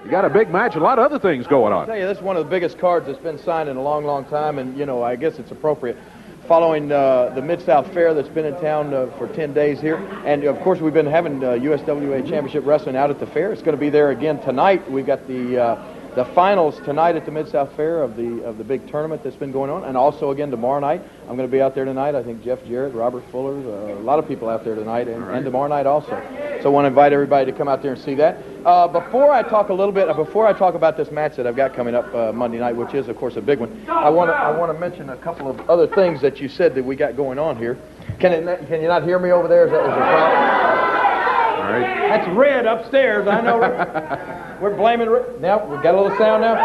You got a big match, a lot of other things going on. I'll tell you, this is one of the biggest cards that's been signed in a long, long time, and, you know, I guess it's appropriate. Following the Mid-South Fair that's been in town for 10 days here. And, of course, we've been having USWA Championship Wrestling out at the fair. It's going to be there again tonight. We've got the finals tonight at the Mid-South Fair of the big tournament that's been going on, and also again tomorrow night. I'm going to be out there tonight. I think Jeff Jarrett, Robert Fuller, a lot of people out there tonight, and tomorrow night also. So I want to invite everybody to come out there and see that. Before I talk about this match that I've got coming up Monday night, which is of course a big one, I want to mention a couple of other things that you said that we got going on here. Can you not hear me over there? Is there a problem? All right. That's Red upstairs. I know. We're blaming Red. Now we've got a little sound now.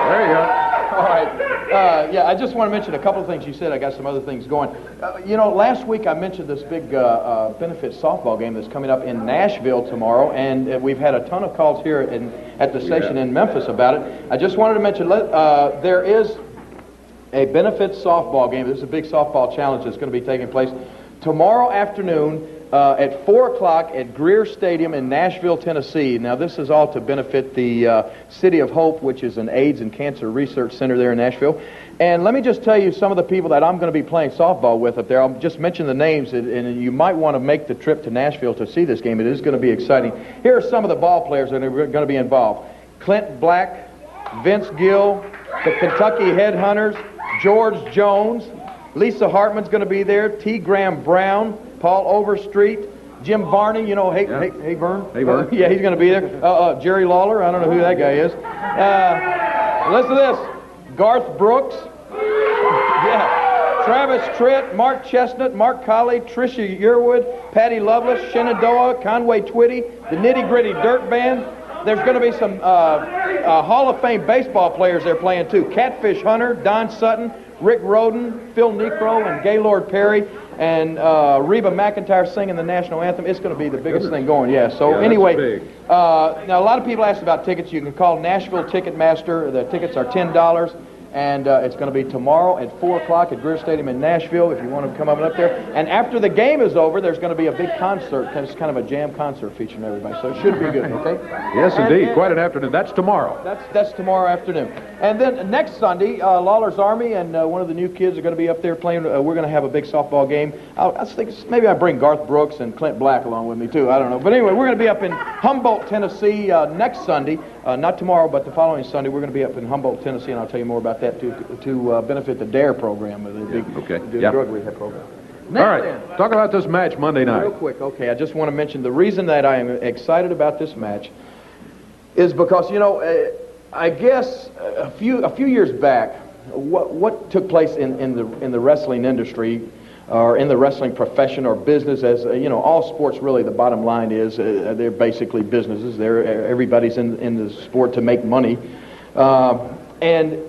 There you go. All right. Yeah, I just want to mention a couple of things you said. I got some other things going. You know, last week I mentioned this big benefit softball game that's coming up in Nashville tomorrow, and we've had a ton of calls here at the station in Memphis about it. I just wanted to mention there is a benefit softball game. This is a big softball challenge that's going to be taking place tomorrow afternoon at 4 o'clock at Greer Stadium in Nashville, Tennessee. Now, this is all to benefit the City of Hope, which is an AIDS and Cancer Research Center there in Nashville. And let me just tell you some of the people that I'm going to be playing softball with up there. I'll just mention the names, and you might want to make the trip to Nashville to see this game. It is going to be exciting. Here are some of the ball players that are going to be involved. Clint Black, Vince Gill, the Kentucky Headhunters, George Jones, Lisa Hartman's going to be there, T. Graham Brown, Paul Overstreet, Jim Varney, you know, hey Vern. Hey Vern. Yeah, he's going to be there. Jerry Lawler, I don't know who that guy is. Listen to this. Garth Brooks. Yeah. Travis Tritt, Mark Chestnut, Mark Colley, Tricia Yearwood, Patty Loveless, Shenandoah, Conway Twitty, the Nitty Gritty Dirt Band. There's going to be some Hall of Fame baseball players there playing too. Catfish Hunter, Don Sutton, Rick Roden, Phil Necro, and Gaylord Perry, and Reba McEntire singing the national anthem. It's going to be the biggest thing going, yeah. So anyway, now a lot of people asked about tickets. You can call Nashville Ticketmaster. The tickets are $10. And it's going to be tomorrow at 4 o'clock at Greer Stadium in Nashville if you want to come up there. And after the game is over, there's going to be a big concert. It's kind of a jam concert featuring everybody. So it should be good, okay? Yes, indeed. Quite an afternoon. That's tomorrow. That's tomorrow afternoon. And then next Sunday, Lawler's Army and one of the new kids are going to be up there playing. We're going to have a big softball game. I think maybe I bring Garth Brooks and Clint Black along with me, too. I don't know. But anyway, we're going to be up in Humboldt, Tennessee next Sunday. Not tomorrow, but the following Sunday. We're going to be up in Humboldt, Tennessee, and I'll tell you more about that to benefit the DARE program, the big drug rehab program. All right, talk about this match Monday night. Real quick, okay. I just want to mention the reason that I am excited about this match is because, you know, I guess a few years back, what took place in the wrestling industry or in the wrestling profession or business, as you know, all sports really, the bottom line is they're basically businesses. Everybody's in the sport to make money, and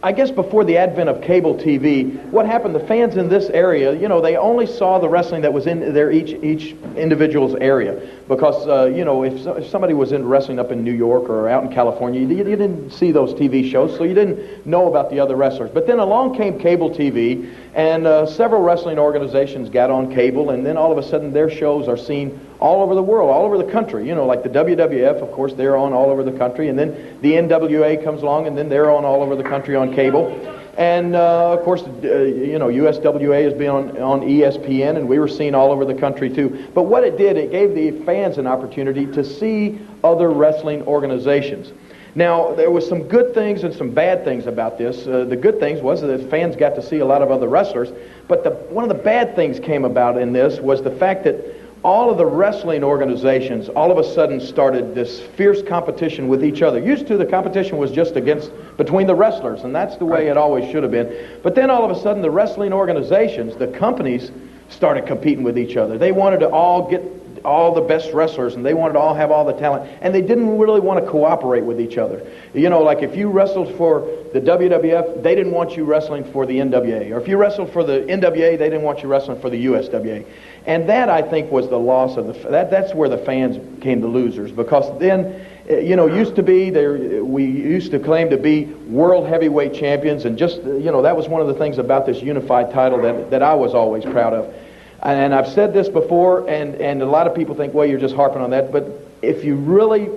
I guess before the advent of cable TV, what happened, the fans in this area, you know, they only saw the wrestling that was in their each individual's area. Because, you know, if somebody was in wrestling up in New York or out in California, you didn't see those TV shows, so you didn't know about the other wrestlers. But then along came cable TV, and several wrestling organizations got on cable, and then all of a sudden their shows are seen all over the world, all over the country. You know, like the WWF, of course, they're on all over the country, and then the NWA comes along, and then they're on all over the country on cable. And, of course, you know, USWA has been on ESPN, and we were seen all over the country, too. But what it did, it gave the fans an opportunity to see other wrestling organizations. Now, there was some good things and some bad things about this. The good things was that fans got to see a lot of other wrestlers. But one of the bad things came about in this was the fact that all of the wrestling organizations all of a sudden started this fierce competition with each other. Used to, the competition was just between the wrestlers, and that's the way it always should have been. But then all of a sudden the wrestling organizations, the companies, started competing with each other. They wanted to all get all the best wrestlers, and they wanted to all have all the talent, and they didn't really want to cooperate with each other. You know, like if you wrestled for the WWF, they didn't want you wrestling for the NWA, or if you wrestled for the NWA, they didn't want you wrestling for the USWA. And that, I think, was the loss of that's where the fans became the losers, because then, you know, we used to claim to be world heavyweight champions, and just, you know, that was one of the things about this unified title that I was always proud of. And I've said this before, and a lot of people think, well, you're just harping on that. But if you really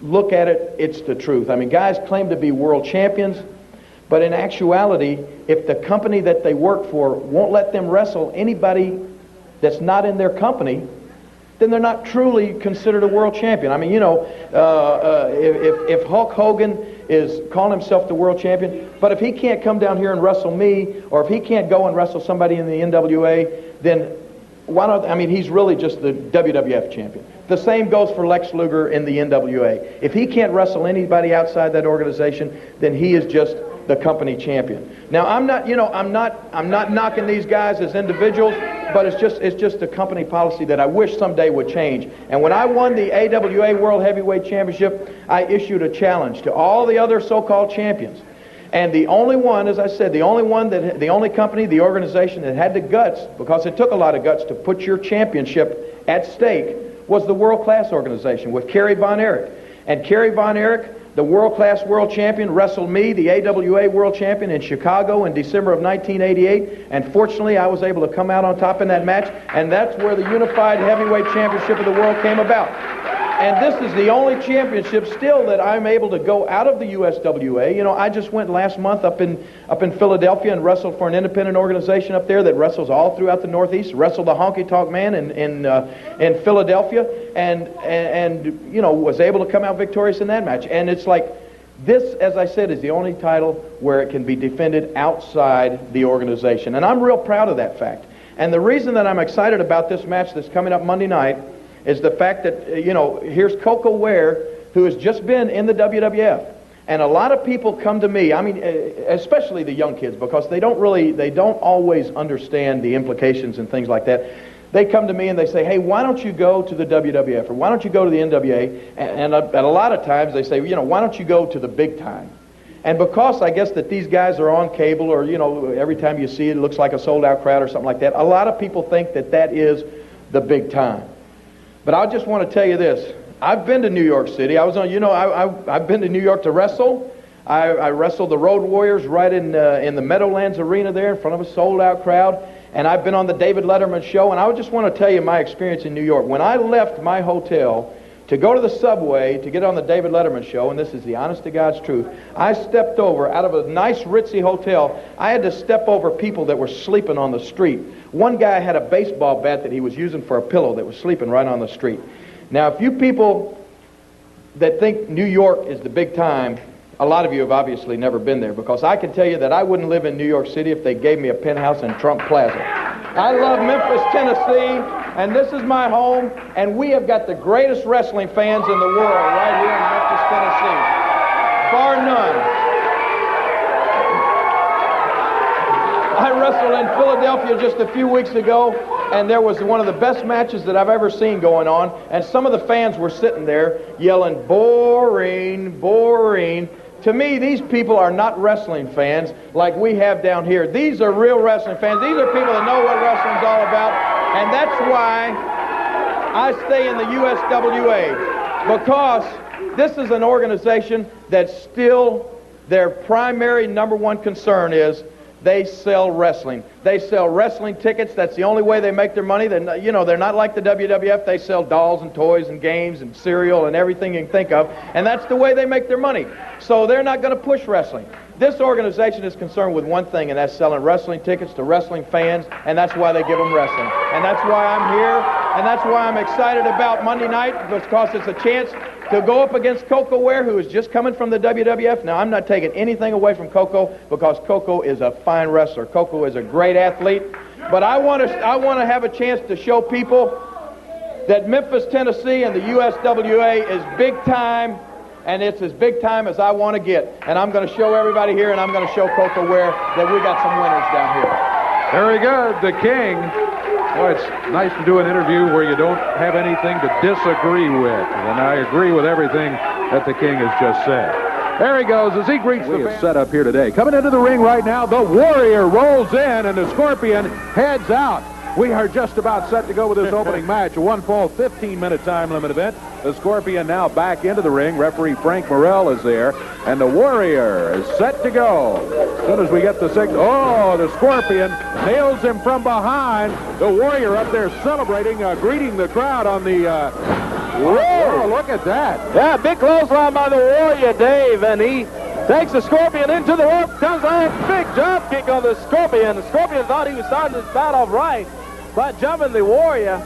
look at it, it's the truth. I mean, guys claim to be world champions, but in actuality, if the company that they work for won't let them wrestle anybody that's not in their company, then they're not truly considered a world champion. I mean, you know, if Hulk Hogan is calling himself the world champion, but if he can't come down here and wrestle me, or if he can't go and wrestle somebody in the NWA, then why not? I mean, he's really just the WWF champion. The same goes for Lex Luger in the NWA. If he can't wrestle anybody outside that organization, then he is just the company champion. Now, I'm not knocking these guys as individuals, but it's just a company policy that I wish someday would change. And when I won the AWA World Heavyweight Championship, I issued a challenge to all the other so-called champions. And the only one, as I said, the only company, the organization that had the guts, because it took a lot of guts to put your championship at stake, was the World Class organization with Kerry Von Erich. And Kerry Von Erich, the World Class World Champion, wrestled me, the AWA World Champion, in Chicago in December of 1988. And fortunately, I was able to come out on top in that match. And that's where the Unified Heavyweight Championship of the world came about. And this is the only championship still that I'm able to go out of the USWA. You know, I just went last month up in Philadelphia and wrestled for an independent organization up there that wrestles all throughout the Northeast. Wrestled the Honky Tonk Man in Philadelphia, and you know, was able to come out victorious in that match. And it's like, this, as I said, is the only title where it can be defended outside the organization. And I'm real proud of that fact. And the reason that I'm excited about this match that's coming up Monday night is the fact that, you know, here's Coco Ware, who has just been in the WWF. And a lot of people come to me, I mean, especially the young kids, because they don't always understand the implications and things like that. They come to me and they say, hey, why don't you go to the WWF, or why don't you go to the NWA? And a lot of times they say, you know, why don't you go to the big time? And because I guess that these guys are on cable, or, you know, every time you see it, it looks like a sold-out crowd or something like that, a lot of people think that that is the big time. But I just want to tell you this. I've been to New York City. I was on, you know, I've been to New York to wrestle. I wrestled the Road Warriors right in the Meadowlands Arena there in front of a sold-out crowd. And I've been on the David Letterman show. And I just want to tell you my experience in New York. When I left my hotel to go to the subway to get on the David Letterman show, and this is the honest to God's truth, I stepped over, out of a nice ritzy hotel, I had to step over people that were sleeping on the street. One guy had a baseball bat that he was using for a pillow that was sleeping right on the street. Now, if you people that think New York is the big time, a lot of you have obviously never been there, because I can tell you that I wouldn't live in New York City if they gave me a penthouse in Trump Plaza. I love Memphis, Tennessee, and this is my home, and we have got the greatest wrestling fans in the world right here in Memphis, Tennessee, bar none. I wrestled in Philadelphia just a few weeks ago, and there was one of the best matches that I've ever seen going on, and some of the fans were sitting there yelling, boring, boring. To me, these people are not wrestling fans like we have down here. These are real wrestling fans. These are people that know what wrestling's all about, and that's why I stay in the USWA, because this is an organization that still, their primary number one concern is they sell wrestling. They sell wrestling tickets. That's the only way they make their money. They're not, you know, they're not like the WWF. They sell dolls and toys and games and cereal and everything you can think of, and that's the way they make their money. So they're not going to push wrestling. This organization is concerned with one thing, and that's selling wrestling tickets to wrestling fans, and that's why they give them wrestling. And that's why I'm here, and that's why I'm excited about Monday night, because it's a chance to go up against Coco Ware, who is just coming from the WWF. Now, I'm not taking anything away from Coco, because Coco is a fine wrestler. Coco is a great athlete. But I want to have a chance to show people that Memphis, Tennessee and the USWA is big time, and it's as big time as I want to get. And I'm going to show everybody here, and I'm going to show Coco Ware that we got some winners down here. Very good, the King. Boy, it's nice to do an interview where you don't have anything to disagree with. And I agree with everything that the King has just said. There he goes as he greets the fans. Set up here today. Coming into the ring right now, the Warrior rolls in and the Scorpion heads out. We are just about set to go with this opening match, a one-fall 15-minute time limit event. The Scorpion now back into the ring. Referee Frank Morrell is there, and the Warrior is set to go. As soon as we get the signal, oh, the Scorpion nails him from behind. The Warrior up there celebrating, greeting the crowd on the Whoa, look at that. Yeah, big clothesline by the Warrior, Dave, and he takes the Scorpion into the rope, comes on, big drop kick on the Scorpion. The Scorpion thought he was starting his bout off right by jumping the Warrior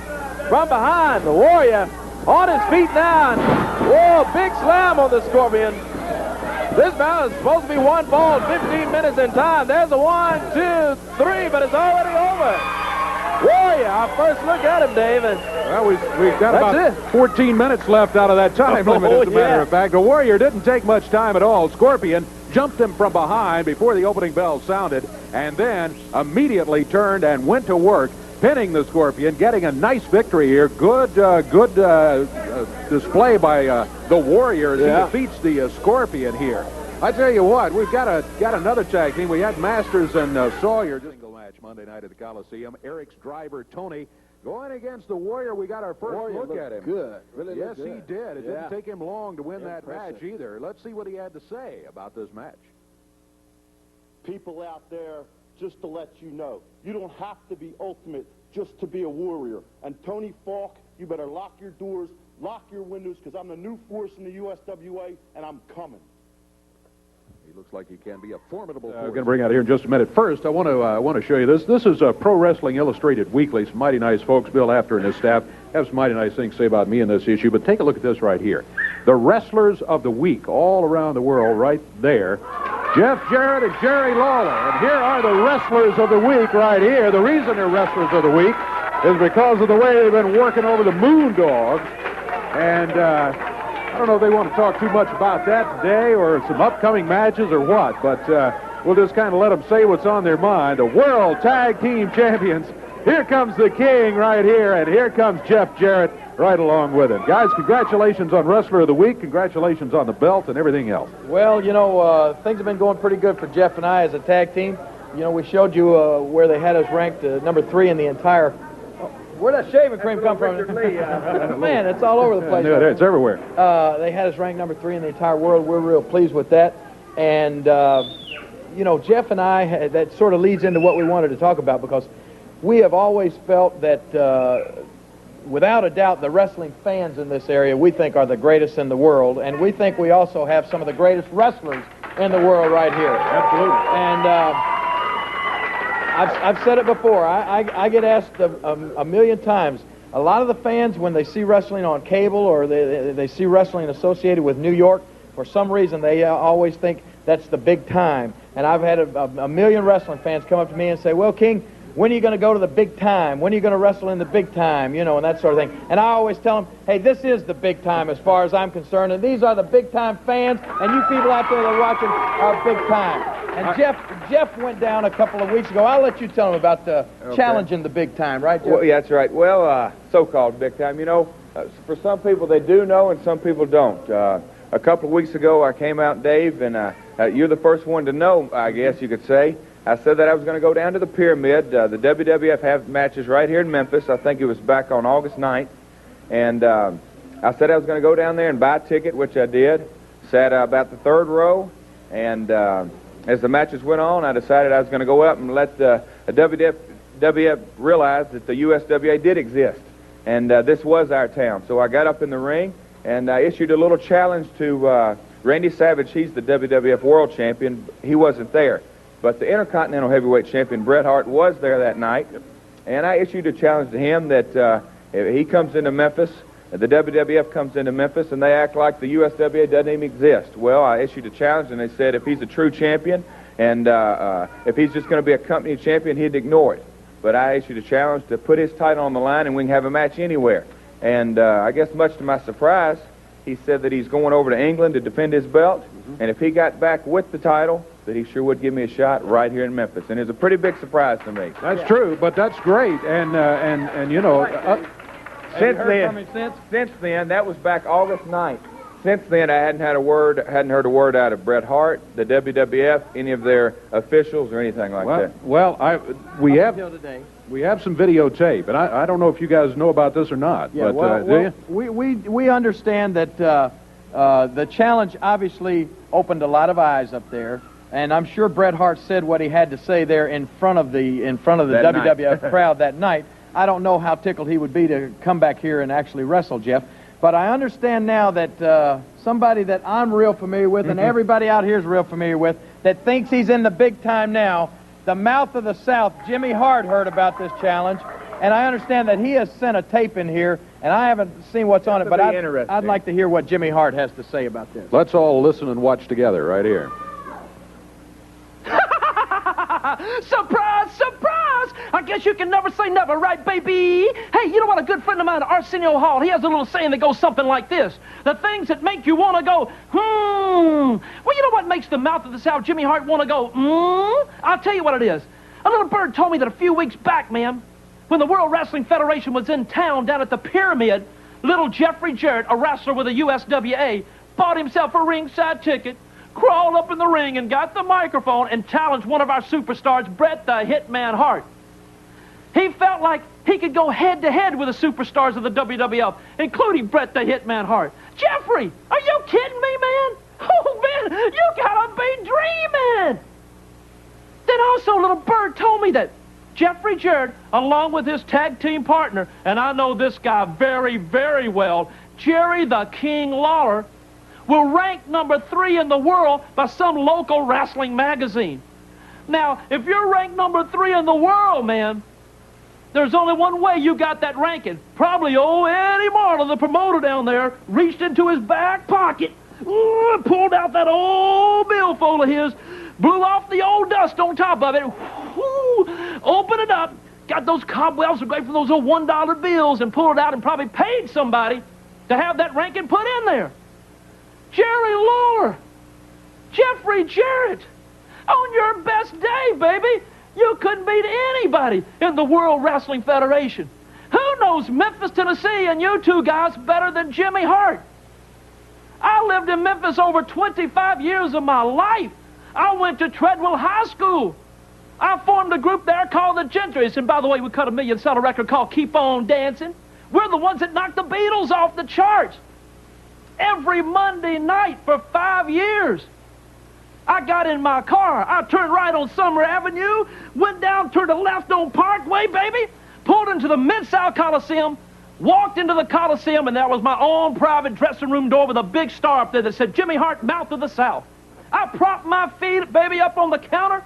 from behind. The Warrior on his feet now. Whoa, big slam on the Scorpion. This bout is supposed to be one fall, 15 minutes in time. There's a 1, 2, 3, but it's already over. Warrior, our first look at him, David. Well, we've got about 14 minutes left out of that time limit, as a matter of fact. The Warrior didn't take much time at all. Scorpion jumped him from behind before the opening bell sounded, and then immediately turned and went to work, pinning the Scorpion, getting a nice victory here. Good display by the Warrior as he defeats the Scorpion here. I tell you what, we've got another tag team. We had Masters and Sawyer. Single match Monday night at the Coliseum. Eric's driver, Tony, going against the Warrior. We got our first look at him. Good. Really yes, good. He did. It didn't take him long to win that match either. Let's see what he had to say about this match. People out there, just to let you know, you don't have to be ultimate just to be a warrior. And Tony Falk, you better lock your doors, lock your windows, because I'm the new force in the USWA, and I'm coming. He looks like he can be a formidable force. We're going to bring out here in just a minute. First, I want to show you this. This is Pro Wrestling Illustrated Weekly. Some mighty nice folks. Bill After and his staff have some mighty nice things to say about me in this issue. But take a look at this right here. The Wrestlers of the Week all around the world right there. Jeff Jarrett and Jerry Lawler. And here are the Wrestlers of the Week right here. The reason they're Wrestlers of the Week is because of the way they've been working over the Moondogs. And I don't know if they want to talk too much about that today or some upcoming matches or what, but we'll just kind of let them say what's on their mind. The World Tag Team Champions. Here comes the King right here, and here comes Jeff Jarrett right along with him. Guys, congratulations on Wrestler of the Week. Congratulations on the belt and everything else. Well, you know, things have been going pretty good for Jeff and I as a tag team. You know, we showed you where they had us ranked number 3 in the entire... Where'd that shaving cream come from? Man, it's all over the place. Yeah, it's everywhere. They had us ranked number 3 in the entire world. We're real pleased with that. And, you know, Jeff and I, that sort of leads into what we wanted to talk about, because we have always felt that, without a doubt, the wrestling fans in this area we think are the greatest in the world. And we think we also have some of the greatest wrestlers in the world right here. Absolutely. And I've said it before. I get asked a million times. A lot of the fans, when they see wrestling on cable or they see wrestling associated with New York, for some reason they always think that's the big time. And I've had a million wrestling fans come up to me and say, well, King, when are you going to go to the big time? When are you going to wrestle in the big time? You know, and that sort of thing. And I always tell them, hey, this is the big time as far as I'm concerned. And these are the big time fans. And you people out there that are watching are big time. And Jeff went down a couple of weeks ago. I'll let you tell him about the challenging the big time, right, Jeff? Well, yeah, that's right. Well, so-called big time. You know, for some people they do know and some people don't. A couple of weeks ago I came out, Dave, and you're the first one to know, I guess you could say. I said that I was going to go down to the Pyramid. The WWF have matches right here in Memphis. I think it was back on August 9th. And I said I was going to go down there and buy a ticket, which I did. Sat about the 3rd row. And as the matches went on, I decided I was going to go up and let the WWF realize that the USWA did exist. And this was our town. So I got up in the ring and I issued a little challenge to Randy Savage. He's the WWF World Champion. He wasn't there. But the Intercontinental Heavyweight Champion, Bret Hart, was there that night. And I issued a challenge to him that if he comes into Memphis, the WWF comes into Memphis, and they act like the USWA doesn't even exist. Well, I issued a challenge, and they said if he's a true champion, and if he's just going to be a company champion, he'd ignore it. But I issued a challenge to put his title on the line, and we can have a match anywhere. And I guess much to my surprise, he said that he's going over to England to defend his belt, and if he got back with the title, that he sure would give me a shot right here in Memphis. And it's a pretty big surprise to me. That's true, but that's great. And you know... Since then, that was back August 9th. Since then, I hadn't heard a word out of Bret Hart, the WWF, any of their officials, or anything like that. Well, we have some videotape, and I don't know if you guys know about this or not. Yeah, but do you? We understand that the challenge obviously opened a lot of eyes up there, and I'm sure Bret Hart said what he had to say there in front of the WWF crowd that night. I don't know how tickled he would be to come back here and actually wrestle, Jeff. But I understand now that somebody that I'm real familiar with and everybody out here is real familiar with that thinks he's in the big time now, the mouth of the South, Jimmy Hart, heard about this challenge. And I understand that he has sent a tape in here, and I haven't seen what's on it, but I'd like to hear what Jimmy Hart has to say about this. Let's all listen and watch together right here. Surprise, surprise! I guess you can never say never, right, baby? Hey, you know what? A good friend of mine, Arsenio Hall, he has a little saying that goes something like this. The things that make you want to go, Well, you know what makes the mouth of the South, Jimmy Hart, want to go, I'll tell you what it is. A little bird told me that a few weeks back, man, when the World Wrestling Federation was in town down at the Pyramid, little Jeffrey Jarrett, a wrestler with the USWA, bought himself a ringside ticket, crawled up in the ring and got the microphone and challenged one of our superstars, Bret the Hitman Hart. He felt like he could go head-to-head with the superstars of the WWF, including Bret the Hitman Hart. Jeffrey, are you kidding me, man? Oh, man, you gotta be dreaming! Then also, little bird told me that Jeffrey Jarrett, along with his tag team partner, and I know this guy very, very well, Jerry the King Lawler, will rank number 3 in the world by some local wrestling magazine. Now, if you're ranked number 3 in the world, man, there's only one way you got that ranking. Probably old Eddie Marlin, the promoter down there, reached into his back pocket, pulled out that old billfold of his, blew off the old dust on top of it, opened it up, got those cobwebs away from those old $1 bills and pulled it out and probably paid somebody to have that ranking put in there. Jerry Lawler, Jeffrey Jarrett, on your best day, baby, you couldn't beat anybody in the World Wrestling Federation. Who knows Memphis, Tennessee, and you two guys better than Jimmy Hart? I lived in Memphis over 25 years of my life. I went to Treadwell High School. I formed a group there called the Gentrys, and by the way, we cut a $1 million record called Keep On Dancing. We're the ones that knocked the Beatles off the charts. Every Monday night for 5 years, I got in my car. I turned right on Summer Avenue, went down, turned to left on Parkway, baby, pulled into the Mid-South Coliseum, walked into the Coliseum, and there was my own private dressing room door with a big star up there that said, Jimmy Hart, Mouth of the South. I propped my feet, baby, up on the counter.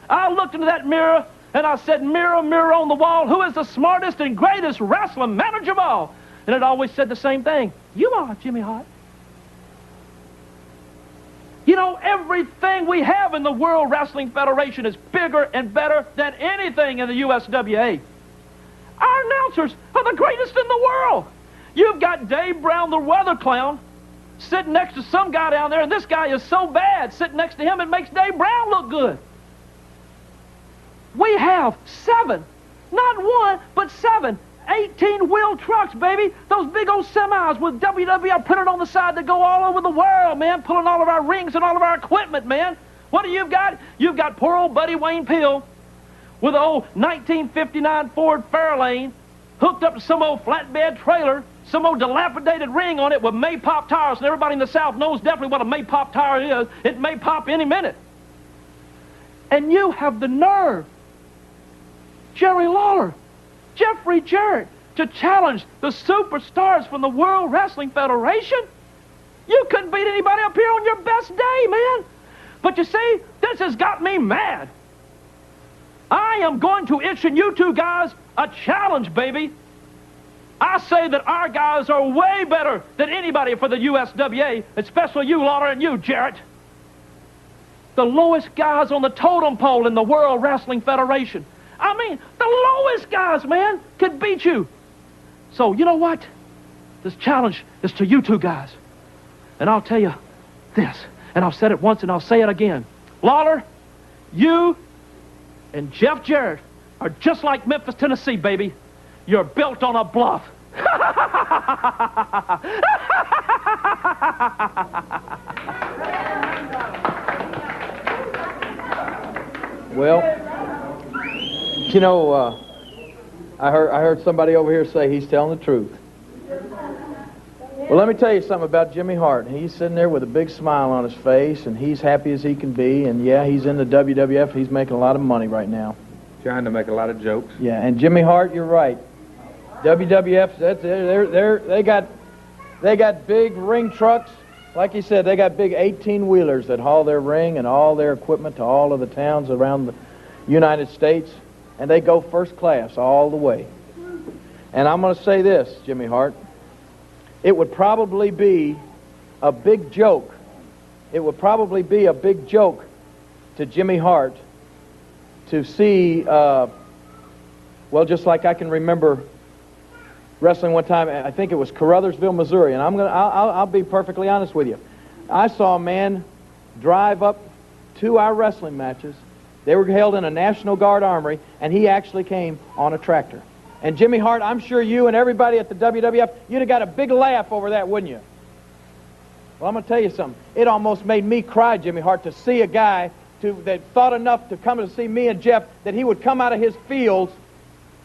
I looked into that mirror, and I said, mirror, mirror on the wall, who is the smartest and greatest wrestling manager of all? And it always said the same thing. You are, Jimmy Hart. You know, everything we have in the World Wrestling Federation is bigger and better than anything in the USWA. Our announcers are the greatest in the world. You've got Dave Brown, the weather clown, sitting next to some guy down there, and this guy is so bad, sitting next to him, it makes Dave Brown look good. We have 7, not 1, but 7, 18-wheel trucks, baby. Those big old semis with WWF printed on the side that go all over the world, man, pulling all of our rings and all of our equipment, man. What do you got? You've got poor old Buddy Wayne Pill with an old 1959 Ford Fairlane hooked up to some old flatbed trailer, some old dilapidated ring on it with may pop tires, and everybody in the South knows definitely what a may pop tire is. It may pop any minute. And you have the nerve, Jerry Lawler, Jeffrey Jarrett, to challenge the superstars from the World Wrestling Federation? You couldn't beat anybody up here on your best day, man. But you see, this has got me mad. I am going to issue you two guys a challenge, baby. I say that our guys are way better than anybody for the USWA, especially you, Lawler, and you, Jarrett. The lowest guys on the totem pole in the World Wrestling Federation. I mean, the lowest guys, man, could beat you. So, you know what? This challenge is to you two guys. And I'll tell you this, and I've said it once and I'll say it again. Lawler, you and Jeff Jarrett are just like Memphis, Tennessee, baby. You're built on a bluff. Well, you know, I heard somebody over here say he's telling the truth. Well, let me tell you something about Jimmy Hart. He's sitting there with a big smile on his face, and he's happy as he can be. And yeah, he's in the WWF. He's making a lot of money right now. Trying to make a lot of jokes. Yeah, and Jimmy Hart, you're right. WWF, They got big ring trucks. Like he said, they got big 18-wheelers that haul their ring and all their equipment to all of the towns around the United States, and they go first class all the way. And I'm going to say this, Jimmy Hart. It would probably be a big joke. It would probably be a big joke to Jimmy Hart to see, well, just like I can remember wrestling one time, I think it was Caruthersville, Missouri, and I'll be perfectly honest with you. I saw a man drive up to our wrestling matches. They were held in a National Guard armory, and he actually came on a tractor. And Jimmy Hart, I'm sure you and everybody at the WWF, you'd have got a big laugh over that, wouldn't you? Well, I'm going to tell you something. It almost made me cry, Jimmy Hart, to see a guy that thought enough to come to see me and Jeff that he would come out of his fields,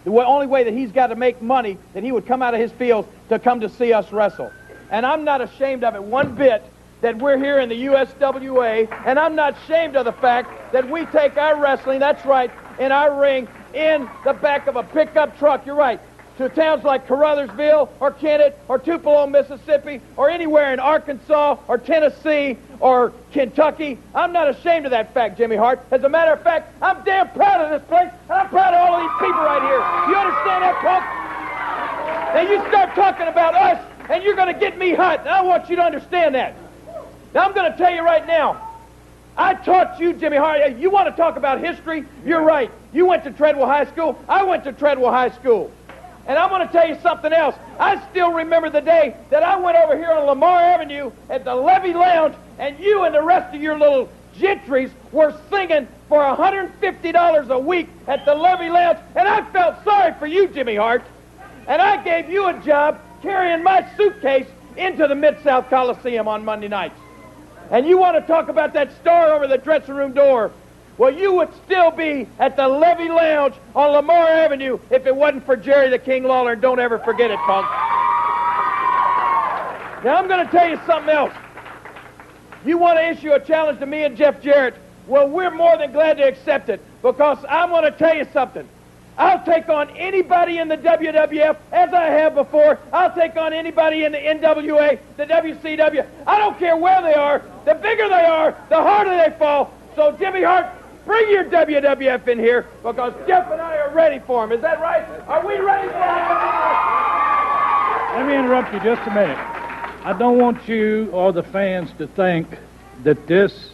the only way that he's got to make money, that he would come out of his fields to come to see us wrestle. And I'm not ashamed of it one bit that we're here in the USWA, and I'm not ashamed of the fact that we take our wrestling, that's right, in our ring, in the back of a pickup truck, you're right, to towns like Caruthersville or Kennett or Tupelo, Mississippi, or anywhere in Arkansas or Tennessee or Kentucky. I'm not ashamed of that fact, Jimmy Hart. As a matter of fact, I'm damn proud of this place, and I'm proud of all of these people right here. You understand that, punk? Now you start talking about us, and you're going to get me hot, and I want you to understand that. Now I'm going to tell you right now, I taught you, Jimmy Hart, you want to talk about history? You're right. You went to Treadwell High School. I went to Treadwell High School. And I'm going to tell you something else. I still remember the day that I went over here on Lamar Avenue at the Levy Lounge, and you and the rest of your little gentries were singing for $150 a week at the Levy Lounge, and I felt sorry for you, Jimmy Hart. And I gave you a job carrying my suitcase into the Mid-South Coliseum on Monday nights. And you want to talk about that star over the dressing room door? Well, you would still be at the Levy Lounge on Lamar Avenue if it wasn't for Jerry the King Lawler, and don't ever forget it, punk. Now, I'm going to tell you something else. You want to issue a challenge to me and Jeff Jarrett? Well, we're more than glad to accept it, because I'm going to tell you something. I'll take on anybody in the WWF, as I have before. I'll take on anybody in the NWA, the WCW. I don't care where they are. The bigger they are, the harder they fall. So, Jimmy Hart, bring your WWF in here, because Jeff and I are ready for him. Is that right? Are we ready for him? Let me interrupt you just a minute. I don't want you or the fans to think that this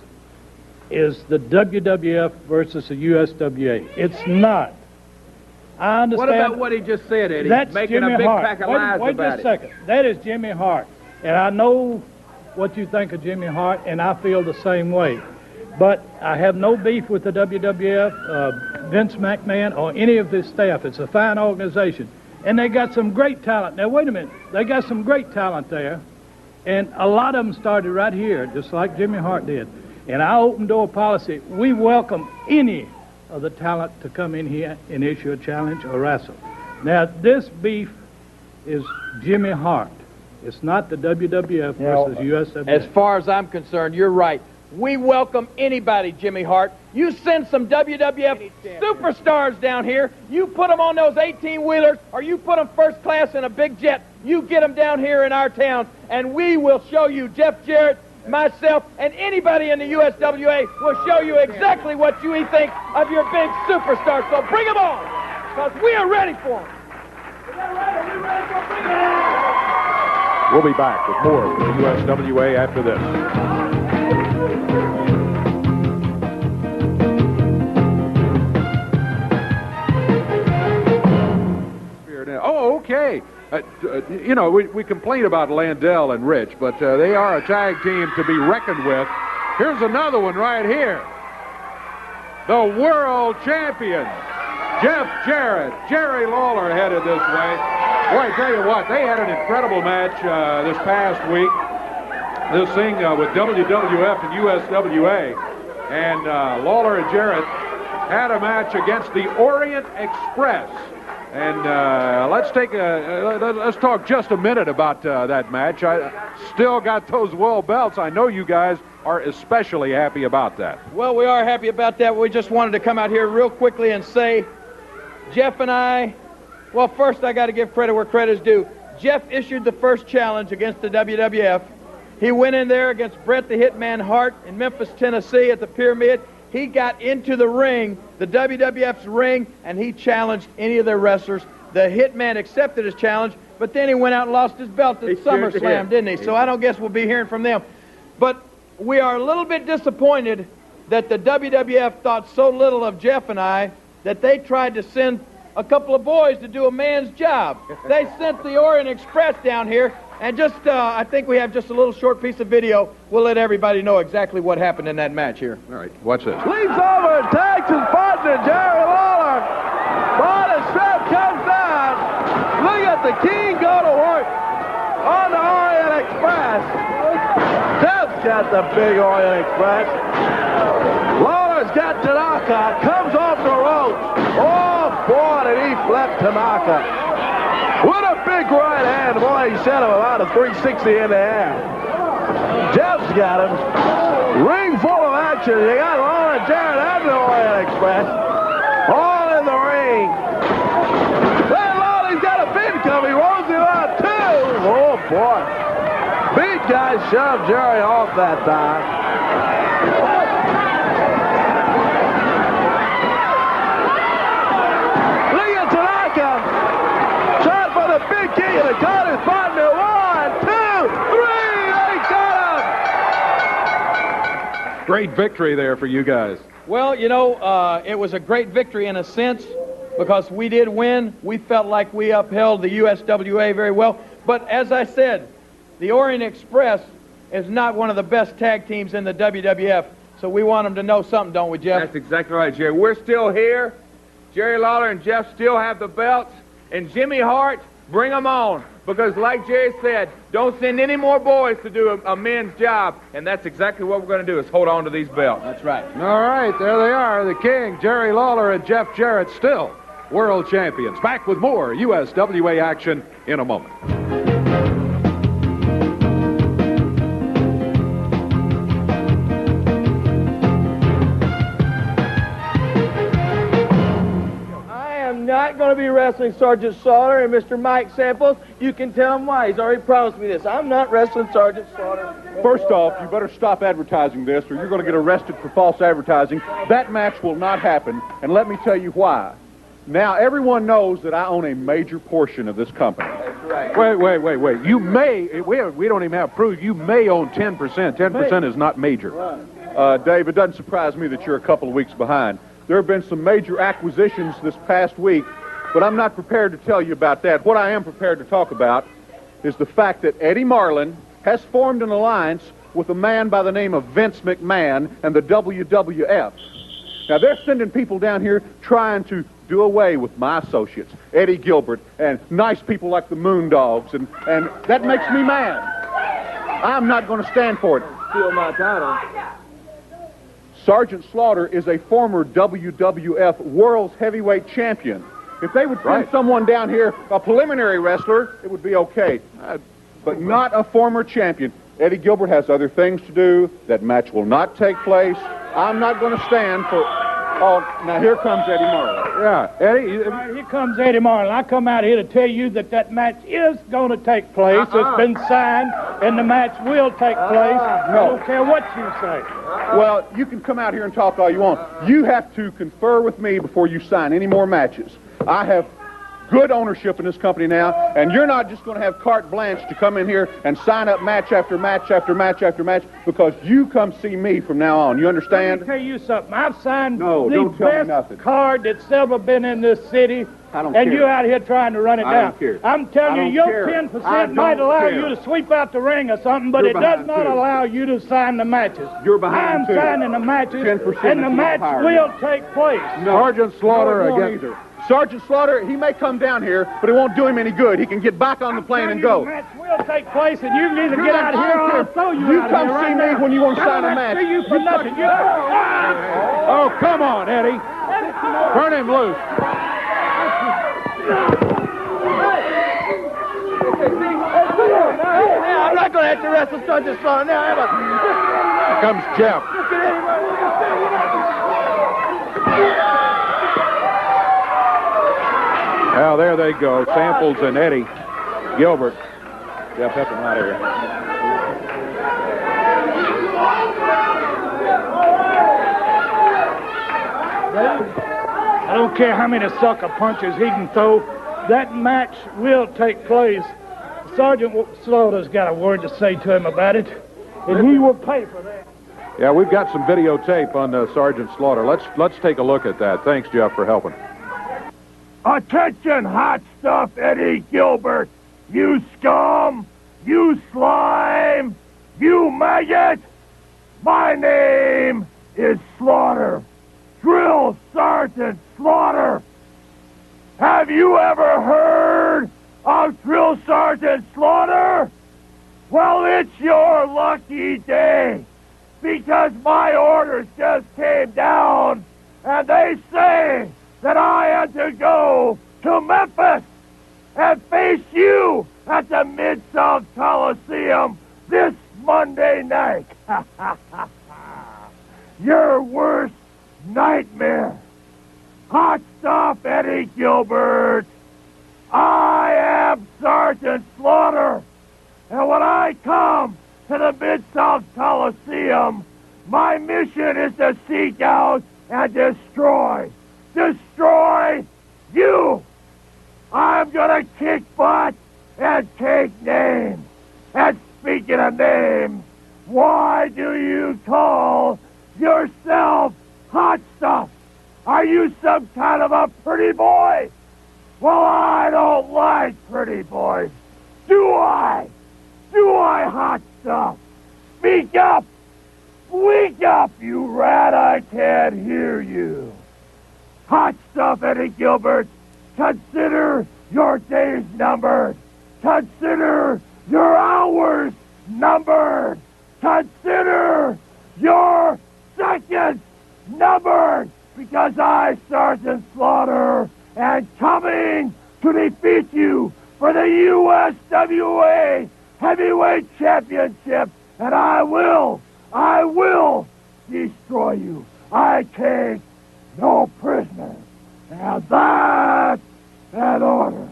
is the WWF versus the USWA. It's not. I understand. What about what he just said, Eddie? That's making Jimmy a big Hart. pack of lies wait about just a second. That is Jimmy Hart. And I know what you think of Jimmy Hart, and I feel the same way. But I have no beef with the WWF, Vince McMahon, or any of his staff. It's a fine organization. And they got some great talent. Now, wait a minute. They got some great talent there. And a lot of them started right here, just like Jimmy Hart did. And our open door policy, we welcome any of the talent to come in here and issue a challenge or wrestle. Now, this beef is Jimmy Hart. It's not the WWF versus USWA. As far as I'm concerned, you're right. We welcome anybody, Jimmy Hart. You send some WWF superstars down here, you put them on those 18-wheelers, or you put them first class in a big jet, you get them down here in our town, and we will show you, Jeff Jarrett, myself, and anybody in the USWA will show you exactly what you think of your big superstars. So bring them on, because we are ready for them. Is that right? Are we ready for them? Bring them on. We'll be back with more of the USWA after this. Oh, okay. You know, we complain about Landell and Rich, but they are a tag team to be reckoned with. Here's another one right here. The world champion, Jeff Jarrett. Jerry Lawler headed this way. Boy, I tell you what, they had an incredible match this past week. This thing with WWF and USWA. And Lawler and Jarrett had a match against the Orient Express. And let's talk just a minute about that match. I still got those world belts. I know you guys are especially happy about that. Well, we are happy about that. We just wanted to come out here real quickly and say, Jeff and I, well, first I got to give credit where credit is due. Jeff issued the first challenge against the WWF. He went in there against Bret the Hitman Hart in Memphis, Tennessee at the Pyramid. He got into the ring, the WWF's ring, and he challenged any of their wrestlers. The Hitman accepted his challenge, but then he went out and lost his belt at SummerSlam, didn't he? So I don't guess we'll be hearing from them. But we are a little bit disappointed that the WWF thought so little of Jeff and I that they tried to send a couple of boys to do a man's job. They sent the Orient Express down here, and just, I think we have just a little short piece of video. We'll let everybody know exactly what happened in that match here. All right, watch this. Leaps over and tags his partner, Jerry Lawler. Ball and strap comes down. Look at the King go to work on the Orient Express. Jeff's got the big Orient Express. Lawler's got Tanaka, comes off the ropes. Oh, boy, did he flip Tanaka. What a big right hand. Boy, he sent him about a 360 in the air. Jeff's got him. Ring full of action. You got Lawler and Jarrett and the Orient Express. All in the ring. Then Lawler's got a pin coming. He rolls him out, too. Oh, boy. Big guy shoved Jerry off that time. Big key and he got his partner. 1, 2, 3. They got him. Great victory there for you guys. Well, you know, it was a great victory in a sense because we did win. We felt like we upheld the USWA very well. But as I said, the Orient Express is not one of the best tag teams in the WWF. So we want them to know something, don't we, Jeff? That's exactly right, Jerry. We're still here. Jerry Lawler and Jeff still have the belts. And Jimmy Hart, bring them on, because like Jerry said, don't send any more boys to do a men's job, and that's exactly what we're going to do, is hold on to these belts. That's right. All right, there they are, the King, Jerry Lawler, and Jeff Jarrett, still world champions. Back with more USWA action in a moment. Not going to be wrestling Sergeant Slaughter and Mr. Mike Samples. You can tell him why. He's already promised me this. I'm not wrestling Sergeant Slaughter. First off, you better stop advertising this or you're going to get arrested for false advertising. That match will not happen, and let me tell you why. Now, everyone knows that I own a major portion of this company. That's right. Wait. You may, we don't even have proof, you may own 10%. 10% is not major. Right. Dave, it doesn't surprise me that you're a couple of weeks behind. There have been some major acquisitions this past week, but I'm not prepared to tell you about that. What I am prepared to talk about is the fact that Eddie Marlin has formed an alliance with a man by the name of Vince McMahon and the WWF. Now, they're sending people down here trying to do away with my associates, Eddie Gilbert, and nice people like the Moondogs, and that makes me mad. I'm not going to stand for it. Steal my title. Sergeant Slaughter is a former WWF World's Heavyweight Champion. If they would send someone down here, a preliminary wrestler, it would be okay. But not a former champion. Eddie Gilbert has other things to do. That match will not take place. I'm not going to stand for... Oh, now here comes Eddie Marlin. Yeah, Eddie. Here comes Eddie Marlin. I come out here to tell you that match is going to take place. It's been signed, and the match will take place. I don't care what you say. Well, you can come out here and talk all you want. You have to confer with me before you sign any more matches. I have good ownership in this company now, and you're not just going to have carte blanche to come in here and sign up match after match after match after match, because you come see me from now on. You understand? Let me tell you something. I've signed No, the don't tell me best nothing. card that's ever been in this city, I don't and care. you're out here trying to run it I down. don't care. I'm telling I you, don't your care. 10% might allow care. you to sweep out the ring or something, but You're it does behind, not too. allow you to sign the matches. You're behind, I'm too. signing the matches, 10% and the is match not higher will now. take place. Sergeant Slaughter No, it won't against... either. Sergeant Slaughter, he may come down here, but it won't do him any good. He can get back on the plane and go. The match will take place, and you can either get out of here or I'll throw you You out come of here see right me now. when you want to I sign a don't match. see you for nothing. Oh, come on, Eddie. Turn him loose. I'm not going to have to wrestle Sergeant Slaughter now, am I? Here comes Jeff. Well, there they go, Samples and Eddie. Gilbert. Jeff, help him out here. I don't care how many sucker punches he can throw. That match will take place. Sergeant Slaughter's got a word to say to him about it, and he will pay for that. Yeah, we've got some videotape on Sergeant Slaughter. Let's take a look at that. Thanks, Jeff, for helping. Attention, hot stuff, Eddie Gilbert. You scum, you slime, you maggot. My name is Slaughter. Drill Sergeant Slaughter. Have you ever heard of Drill Sergeant Slaughter? Well, it's your lucky day, because my orders just came down, and they say that I am to go to Memphis and face you at the Mid-South Coliseum this Monday night. Your worst nightmare. Hot stuff, Eddie Gilbert. I am Sergeant Slaughter, and when I come to the Mid-South Coliseum, my mission is to seek out and destroy you. I'm gonna kick butt and take names. And speaking of names, why do you call yourself Hot Stuff? Are you some kind of a pretty boy? Well, I don't like pretty boys. Do I? Do I, Hot Stuff? Speak up! Speak up, you rat! I can't hear you. Hot Stuff, Eddie Gilbert. Consider your days numbered. Consider your hours numbered. Consider your seconds numbered. Because I, Sergeant Slaughter, am coming to defeat you for the USWA Heavyweight Championship. And I will destroy you. I take no prisoners. And that's an order.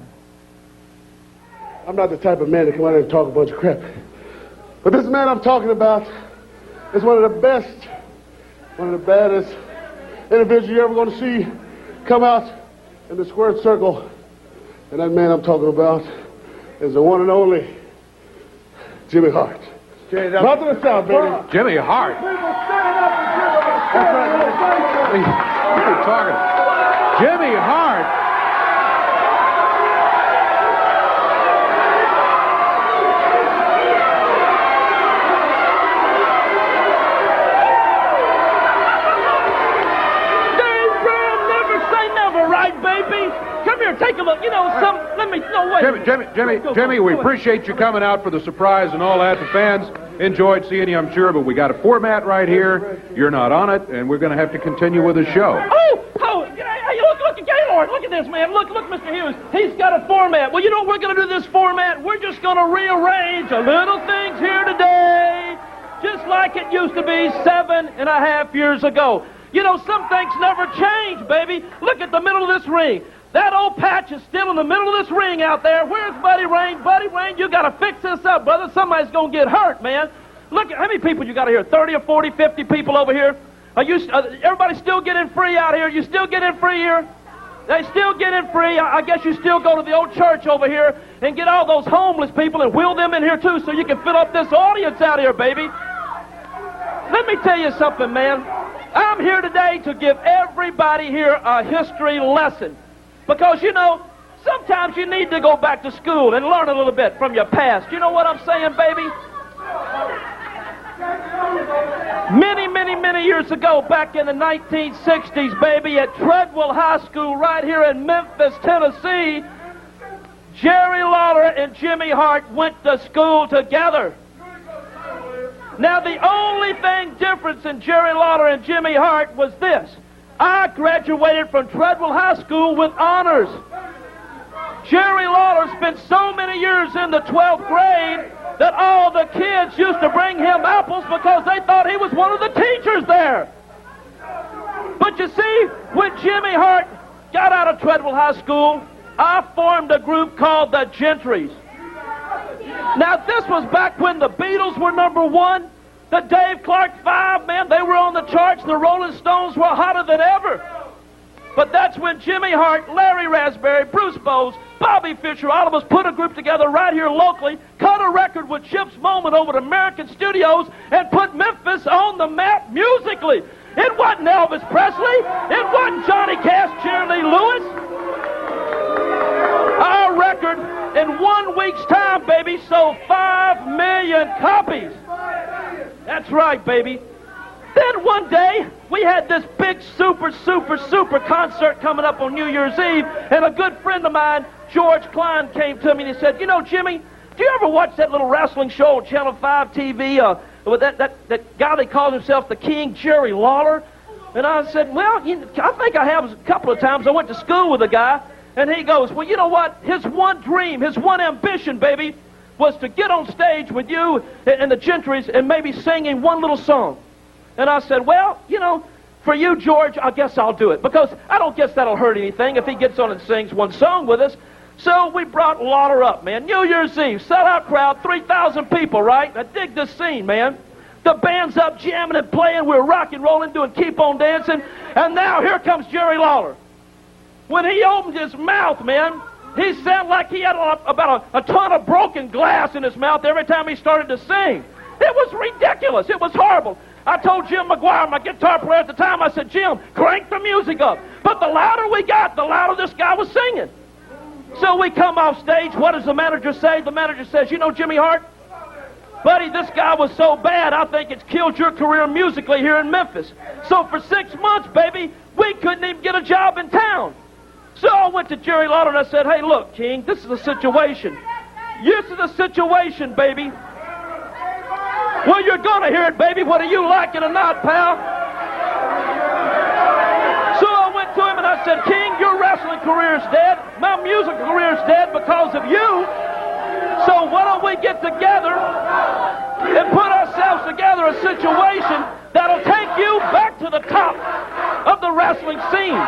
I'm not the type of man to come out here and talk a bunch of crap. But this man I'm talking about is one of the best, one of the baddest individuals you're ever going to see come out in the squared circle. And that man I'm talking about is the one and only Jimmy Hart. Not to the south, baby. Jimmy Hart. People stand up and give him a What are you talking? Jimmy Hart. Take a look. You know, let me, no, wait. Jimmy, we appreciate you coming out for the surprise and all that. The fans enjoyed seeing you, I'm sure, but we got a format right here. You're not on it, and we're going to have to continue with the show. Hey, look at Gaylord. Look at this, man. Look, Mr. Hughes. He's got a format. Well, you know what we're going to do this format? We're just going to rearrange a little things here today, just like it used to be 7.5 years ago. You know, some things never change, baby. Look at the middle of this ring. That old patch is still in the middle of this ring out there. Where's Buddy Rain? Buddy Rain, you got to fix this up, brother. Somebody's going to get hurt, man. Look at how many people you got here. 30 or 40, 50 people over here. Everybody still getting free out here? You still getting free here? They still getting free. I guess you still go to the old church over here and get all those homeless people and wheel them in here, too, so you can fill up this audience out here, baby. Let me tell you something, man. I'm here today to give everybody here a history lesson. Because, you know, sometimes you need to go back to school and learn a little bit from your past. You know what I'm saying, baby? Many years ago, back in the 1960s, baby, at Treadwell High School right here in Memphis, Tennessee, Jerry Lawler and Jimmy Hart went to school together. Now, the only thing difference in Jerry Lawler and Jimmy Hart was this. I graduated from Treadwell High School with honors. Jerry Lawler spent so many years in the 12th grade that all the kids used to bring him apples because they thought he was one of the teachers there. But you see, when Jimmy Hart got out of Treadwell High School, I formed a group called the Gentrys. Now, this was back when the Beatles were number one. The Dave Clark Five, man, they were on the charts. The Rolling Stones were hotter than ever. But that's when Jimmy Hart, Larry Raspberry, Bruce Bowes, Bobby Fischer, all of us put a group together right here locally, cut a record with Chip's Moment over at American Studios, and put Memphis on the map musically. It wasn't Elvis Presley. It wasn't Johnny Cash, Jerry Lee Lewis. Our record in 1 week's time, baby, sold 5 million copies. That's right, baby. Then one day, we had this big super concert coming up on New Year's Eve, and a good friend of mine, George Klein, came to me and he said, you know, Jimmy, do you ever watch that little wrestling show on Channel 5 TV with that guy that calls himself the King, Jerry Lawler? And I said, well, I think I have a couple of times. I went to school with a guy, and he goes, well, you know what? His one dream, his one ambition, baby, was to get on stage with you and the Gentrys and maybe singing one little song. And I said, well, you know, for you, George, I guess I'll do it, because I don't guess that'll hurt anything if he gets on and sings one song with us. So we brought Lawler up, man. New Year's Eve, sellout crowd, 3,000 people, right? I dig this scene, man. The band's up jamming and playing. We're rock and rolling, doing Keep On Dancing. And now here comes Jerry Lawler. When he opened his mouth, man, he sounded like he had about a ton of broken glass in his mouth every time he started to sing. It was ridiculous. It was horrible. I told Jim McGuire, my guitar player at the time, I said, Jim, crank the music up. But the louder we got, the louder this guy was singing. So we come off stage. What does the manager say? The manager says, you know, Jimmy Hart, buddy, this guy was so bad, I think it's killed your career musically here in Memphis. So for 6 months, baby, we couldn't even get a job in town. So I went to Jerry Lawler and I said, hey, look, King, this is the situation. This is the situation, baby. Well, you're going to hear it, baby, whether you like it or not, pal. So I went to him and I said, King, your wrestling career's dead. My music career's dead because of you. So why don't we get together and put ourselves together a situation that'll take you back to the top of the wrestling scene.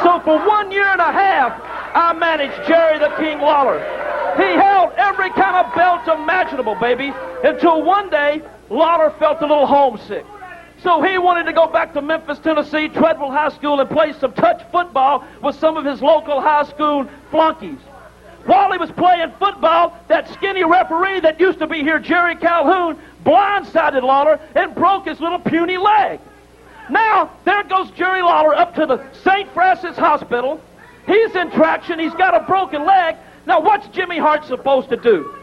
So for 1 year and a half, I managed Jerry the King Lawler. He held every kind of belt imaginable, baby, until one day, Lawler felt a little homesick. So he wanted to go back to Memphis, Tennessee, Treadwell High School, and play some touch football with some of his local high school flunkies. While he was playing football, that skinny referee that used to be here, Jerry Calhoun, blindsided Lawler and broke his little puny leg. Now, there goes Jerry Lawler up to the St. Francis Hospital. He's in traction. He's got a broken leg. Now, what's Jimmy Hart supposed to do?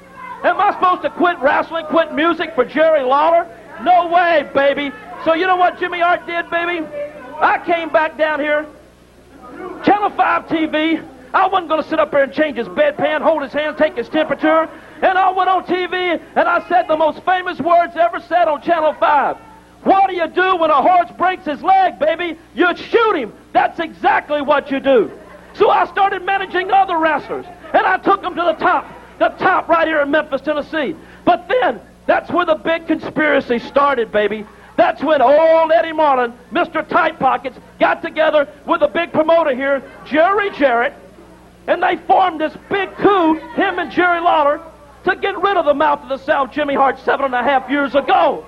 Am I supposed to quit wrestling, quit music for Jerry Lawler? No way, baby. So you know what Jimmy Hart did, baby? I came back down here, Channel 5 TV. I wasn't going to sit up there and change his bedpan, hold his hand, take his temperature. And I went on TV, and I said the most famous words ever said on Channel 5. What do you do when a horse breaks his leg, baby? You shoot him. That's exactly what you do. So I started managing other wrestlers, and I took them to the top right here in Memphis, Tennessee. But then, that's where the big conspiracy started, baby. That's when old Eddie Marlin, Mr. Tight Pockets, got together with a big promoter here, Jerry Jarrett, and they formed this big coup, him and Jerry Lawler, to get rid of the mouth of the South, Jimmy Hart, 7.5 years ago.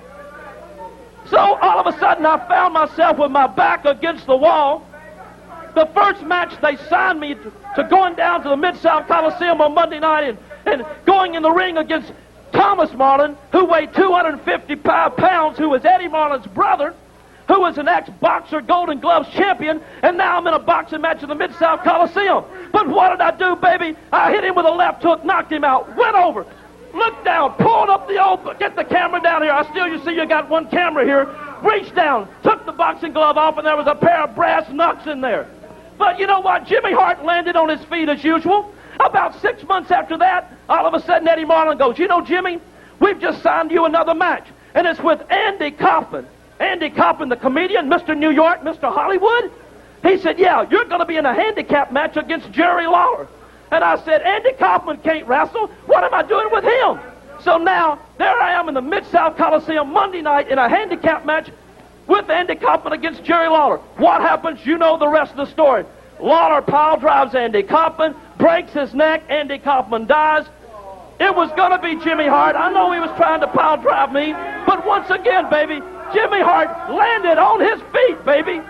So all of a sudden, I found myself with my back against the wall. The first match, they signed me to going down to the Mid-South Coliseum on Monday night and going in the ring against Thomas Marlin, who weighed 255 pounds, who was Eddie Marlin's brother, who was an ex-boxer, Golden Gloves champion, and now I'm in a boxing match in the Mid-South Coliseum. But what did I do, baby? I hit him with a left hook, knocked him out, went over, looked down, pulled up the old, get the camera down here. You see you got one camera here. Reached down, took the boxing glove off, and there was a pair of brass knucks in there. But you know what? Jimmy Hart landed on his feet as usual. About 6 months after that, all of a sudden Eddie Marlin goes, you know, Jimmy, we've just signed you another match. And it's with Andy Kaufman. Andy Kaufman, the comedian, Mr. New York, Mr. Hollywood. He said, yeah, you're going to be in a handicap match against Jerry Lawler. And I said, Andy Kaufman can't wrestle. What am I doing with him? So now, there I am in the Mid-South Coliseum Monday night in a handicap match with Andy Kaufman against Jerry Lawler. What happens? You know the rest of the story. Lawler pile drives Andy Kaufman, breaks his neck, Andy Kaufman dies. it was going to be Jimmy Hart. I know he was trying to pile drive me, but once again, baby, Jimmy Hart landed on his feet, baby.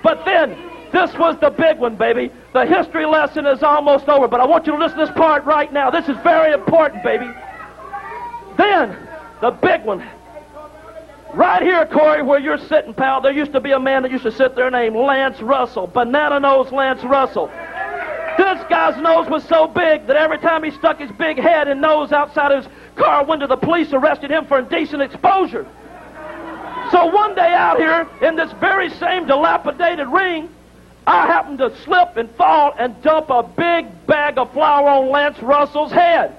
But then, this was the big one, baby. The history lesson is almost over, but I want you to listen to this part right now. This is very important, baby. Then, the big one. Right here, Corey, where you're sitting, pal, there used to be a man that used to sit there named Lance Russell. Banana Nose Lance Russell. This guy's nose was so big that every time he stuck his big head and nose outside his car window, the police arrested him for indecent exposure. So one day out here, in this very same dilapidated ring, I happened to slip and fall and dump a big bag of flour on Lance Russell's head.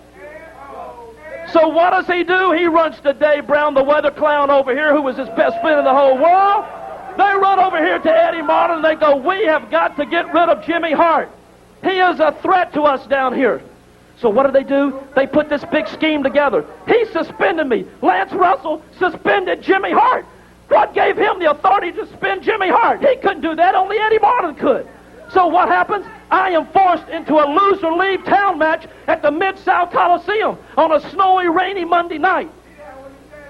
So what does he do? He runs to Dave Brown, the weather clown over here, who was his best friend in the whole world. They run over here to Eddie Martin, and they go, we have got to get rid of Jimmy Hart. He is a threat to us down here. So what do? They put this big scheme together. He suspended me. Lance Russell suspended Jimmy Hart. What gave him the authority to suspend Jimmy Hart? He couldn't do that. Only Eddie Martin could. So what happens? I am forced into a loser-leave town match at the Mid-South Coliseum on a snowy, rainy Monday night.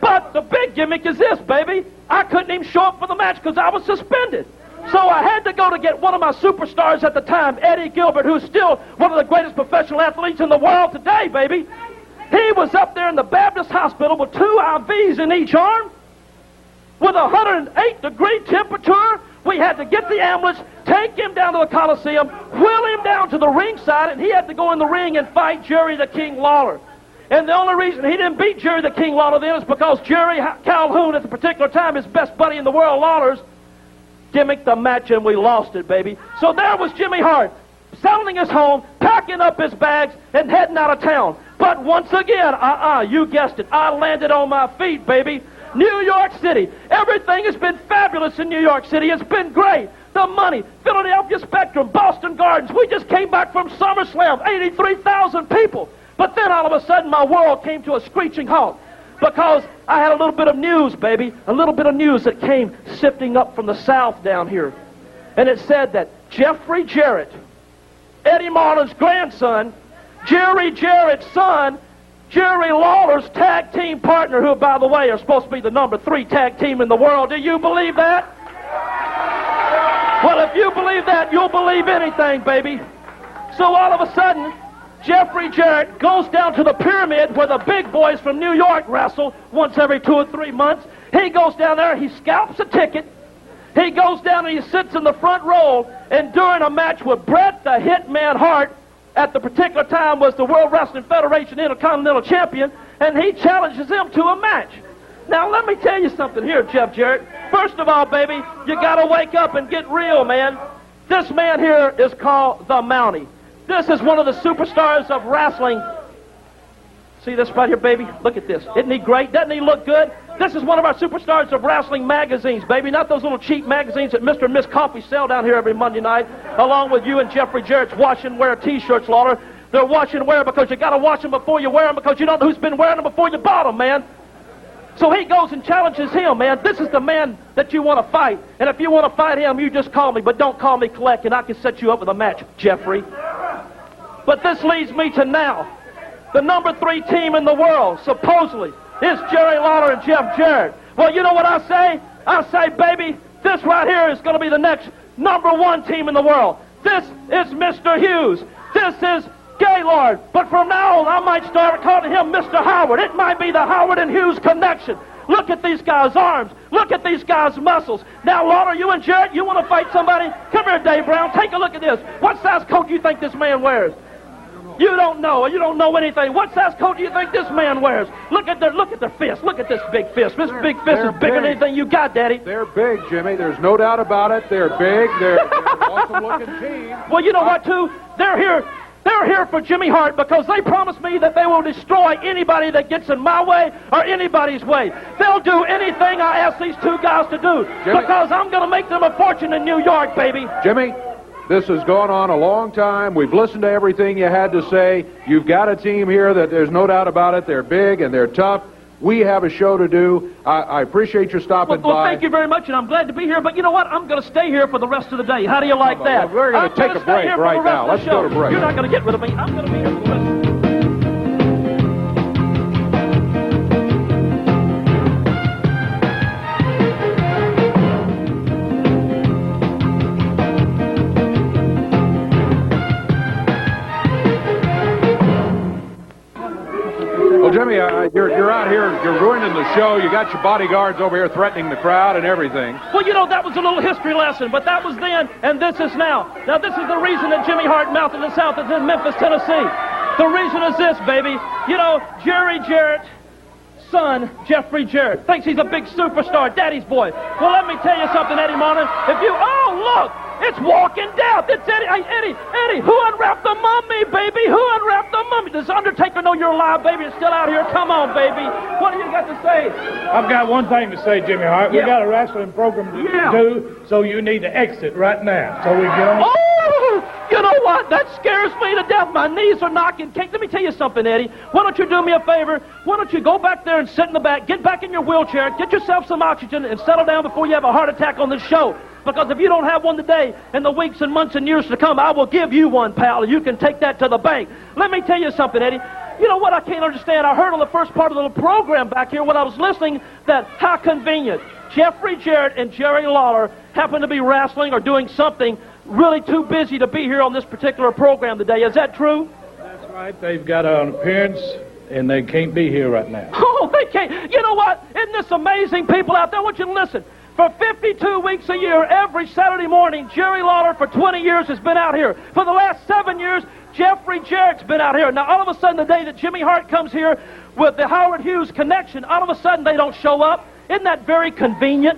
But the big gimmick is this, baby. I couldn't even show up for the match because I was suspended. So I had to go to get one of my superstars at the time, Eddie Gilbert, who's still one of the greatest professional athletes in the world today, baby. He was up there in the Baptist Hospital with 2 IVs in each arm with a 108-degree temperature. We had to get the ambulance, take him down to the Coliseum, wheel him down to the ringside, and he had to go in the ring and fight Jerry the King Lawler. And the only reason he didn't beat Jerry the King Lawler then is because Jerry Calhoun, at the particular time, his best buddy in the world, Lawler's, gimmicked the match, and we lost it, baby. So there was Jimmy Hart, settling his home, packing up his bags, and heading out of town. But once again, you guessed it, I landed on my feet, baby. New York City. Everything has been fabulous in New York City. It's been great. The money, Philadelphia Spectrum, Boston Gardens. We just came back from SummerSlam, 83,000 people. But then all of a sudden my world came to a screeching halt because I had a little bit of news, baby, a little bit of news that came sifting up from the South down here. And it said that Jeffrey Jarrett, Eddie Martin's grandson, Jerry Jarrett's son, Jerry Lawler's tag team partner, who, by the way, are supposed to be the number 3 tag team in the world. Do you believe that? Well, if you believe that, you'll believe anything, baby. So all of a sudden, Jeffrey Jarrett goes down to the Pyramid where the big boys from New York wrestle once every 2 or 3 months. He goes down there, he scalps a ticket. He goes down and he sits in the front row, and during a match with Bret the Hitman Hart, at the particular time was the World Wrestling Federation Intercontinental Champion, and he challenges him to a match. Now, let me tell you something here, Jeff Jarrett. First of all, baby, you got to wake up and get real, man. This man here is called the Mountie. This is one of the superstars of wrestling. See this right here, baby? Look at this. Isn't he great? Doesn't he look good? This is one of our superstars of wrestling magazines, baby. Not those little cheap magazines that Mr. and Miss Coffee sell down here every Monday night, along with you and Jeffrey Jarrett's wash and wear T-shirts, Lawler. They're wash and wear because you got to wash them before you wear them because you don't know who's been wearing them before you bought them, man. So he goes and challenges him, man. This is the man that you want to fight. And if you want to fight him, you just call me. But don't call me Collect, and I can set you up with a match, Jeffrey. But this leads me to now. The number 3 team in the world, supposedly, is Jerry Lawler and Jeff Jarrett. Well, you know what I say? I say, baby, this right here is going to be the next number 1 team in the world. This is Mr. Hughes. This is Gaylord. But from now on, I might start calling him Mr. Howard. It might be the Howard and Hughes connection. Look at these guys' arms. Look at these guys' muscles. Now, Lawler, you and Jarrett, you want to fight somebody? Come here, Dave Brown. Take a look at this. What size coat do you think this man wears? You don't know. You don't know anything. What size coat do you think this man wears? Look at their fist. Look at this big fist. This big fist is bigger than anything you got, Daddy. They're big, Jimmy. There's no doubt about it. They're big. They're an awesome-looking team. Well, you know what, too? They're here. They're here for Jimmy Hart because they promised me that they will destroy anybody that gets in my way or anybody's way. They'll do anything I ask these 2 guys to do, Jimmy, because I'm going to make them a fortune in New York, baby. Jimmy, this has gone on a long time. We've listened to everything you had to say. You've got a team here that there's no doubt about it. They're big and they're tough. We have a show to do. I appreciate your stopping by. Well, thank you very much, and I'm glad to be here. But you know what? I'm going to stay here for the rest of the day. How do you like that? We're going to take a break right now. Let's go to break. You're not going to get rid of me. I'm going to be here for the rest of the day. running the show. You got your bodyguards over here threatening the crowd and everything. Well, you know, that was a little history lesson, but that was then, and this is now. Now, this is the reason that Jimmy Hart mounted the South is in Memphis, Tennessee. The reason is this, baby. You know, Jerry Jarrett's son, Jeffrey Jarrett, thinks he's a big superstar, daddy's boy. Well, let me tell you something, Eddie Marlin. Oh, look, it's Walking Death. It's Eddie. Hey, Eddie, who unwrapped the mummy, baby? Who unwrapped the mummy? Does Undertaker know you're alive, baby? It's still out here. Come on, baby. What do you got to say? I've got one thing to say, Jimmy Hart. We got a wrestling program to do, so you need to exit right now. So we get on. Oh, you know what? That scares me to death. My knees are knocking. Let me tell you something, Eddie. Why don't you do me a favor? Why don't you go back there and sit in the back, get back in your wheelchair, get yourself some oxygen, and settle down before you have a heart attack on this show. Because if you don't have one today, in the weeks and months and years to come, I will give you one, pal. You can take that to the bank. Let me tell you something, Eddie. You know what I can't understand? I heard on the first part of the little program back here when I was listening that how convenient. Jeffrey Jarrett and Jerry Lawler happen to be wrestling or doing something really too busy to be here on this particular program today. Is that true? That's right. They've got an appearance, and they can't be here right now. Oh, they can't. You know what? Isn't this amazing? People out there, I want you to listen. For 52 weeks a year, every Saturday morning, Jerry Lawler for 20 years has been out here. For the last 7 years, Jeffrey Jarrett's been out here. Now, all of a sudden, the day that Jimmy Hart comes here with the Howard Hughes connection, all of a sudden they don't show up. Isn't that very convenient?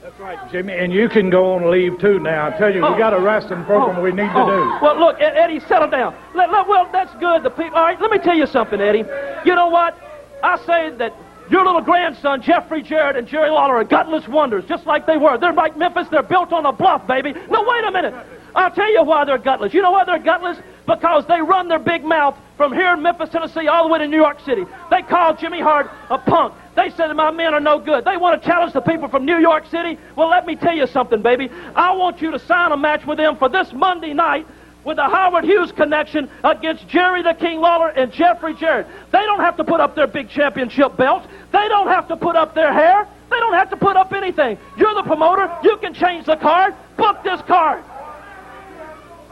That's right, Jimmy, and you can go on leave, too, now. I tell you, we got a wrestling program we need to do. Well, look, Eddie, settle down. Well, that's good. All right, let me tell you something, Eddie. You know what? I say that your little grandson, Jeffrey Jarrett, and Jerry Lawler are gutless wonders, just like they were. They're like Memphis. They're built on a bluff, baby. No, wait a minute. I'll tell you why they're gutless. You know why they're gutless? Because they run their big mouth from here in Memphis, Tennessee, all the way to New York City. They call Jimmy Hart a punk. They said that my men are no good. They want to challenge the people from New York City. Well, let me tell you something, baby. I want you to sign a match with them for this Monday night with the Howard Hughes connection against Jerry the King Lawler and Jeffrey Jarrett. They don't have to put up their big championship belts. They don't have to put up their hair. They don't have to put up anything. You're the promoter. You can change the card. Book this card.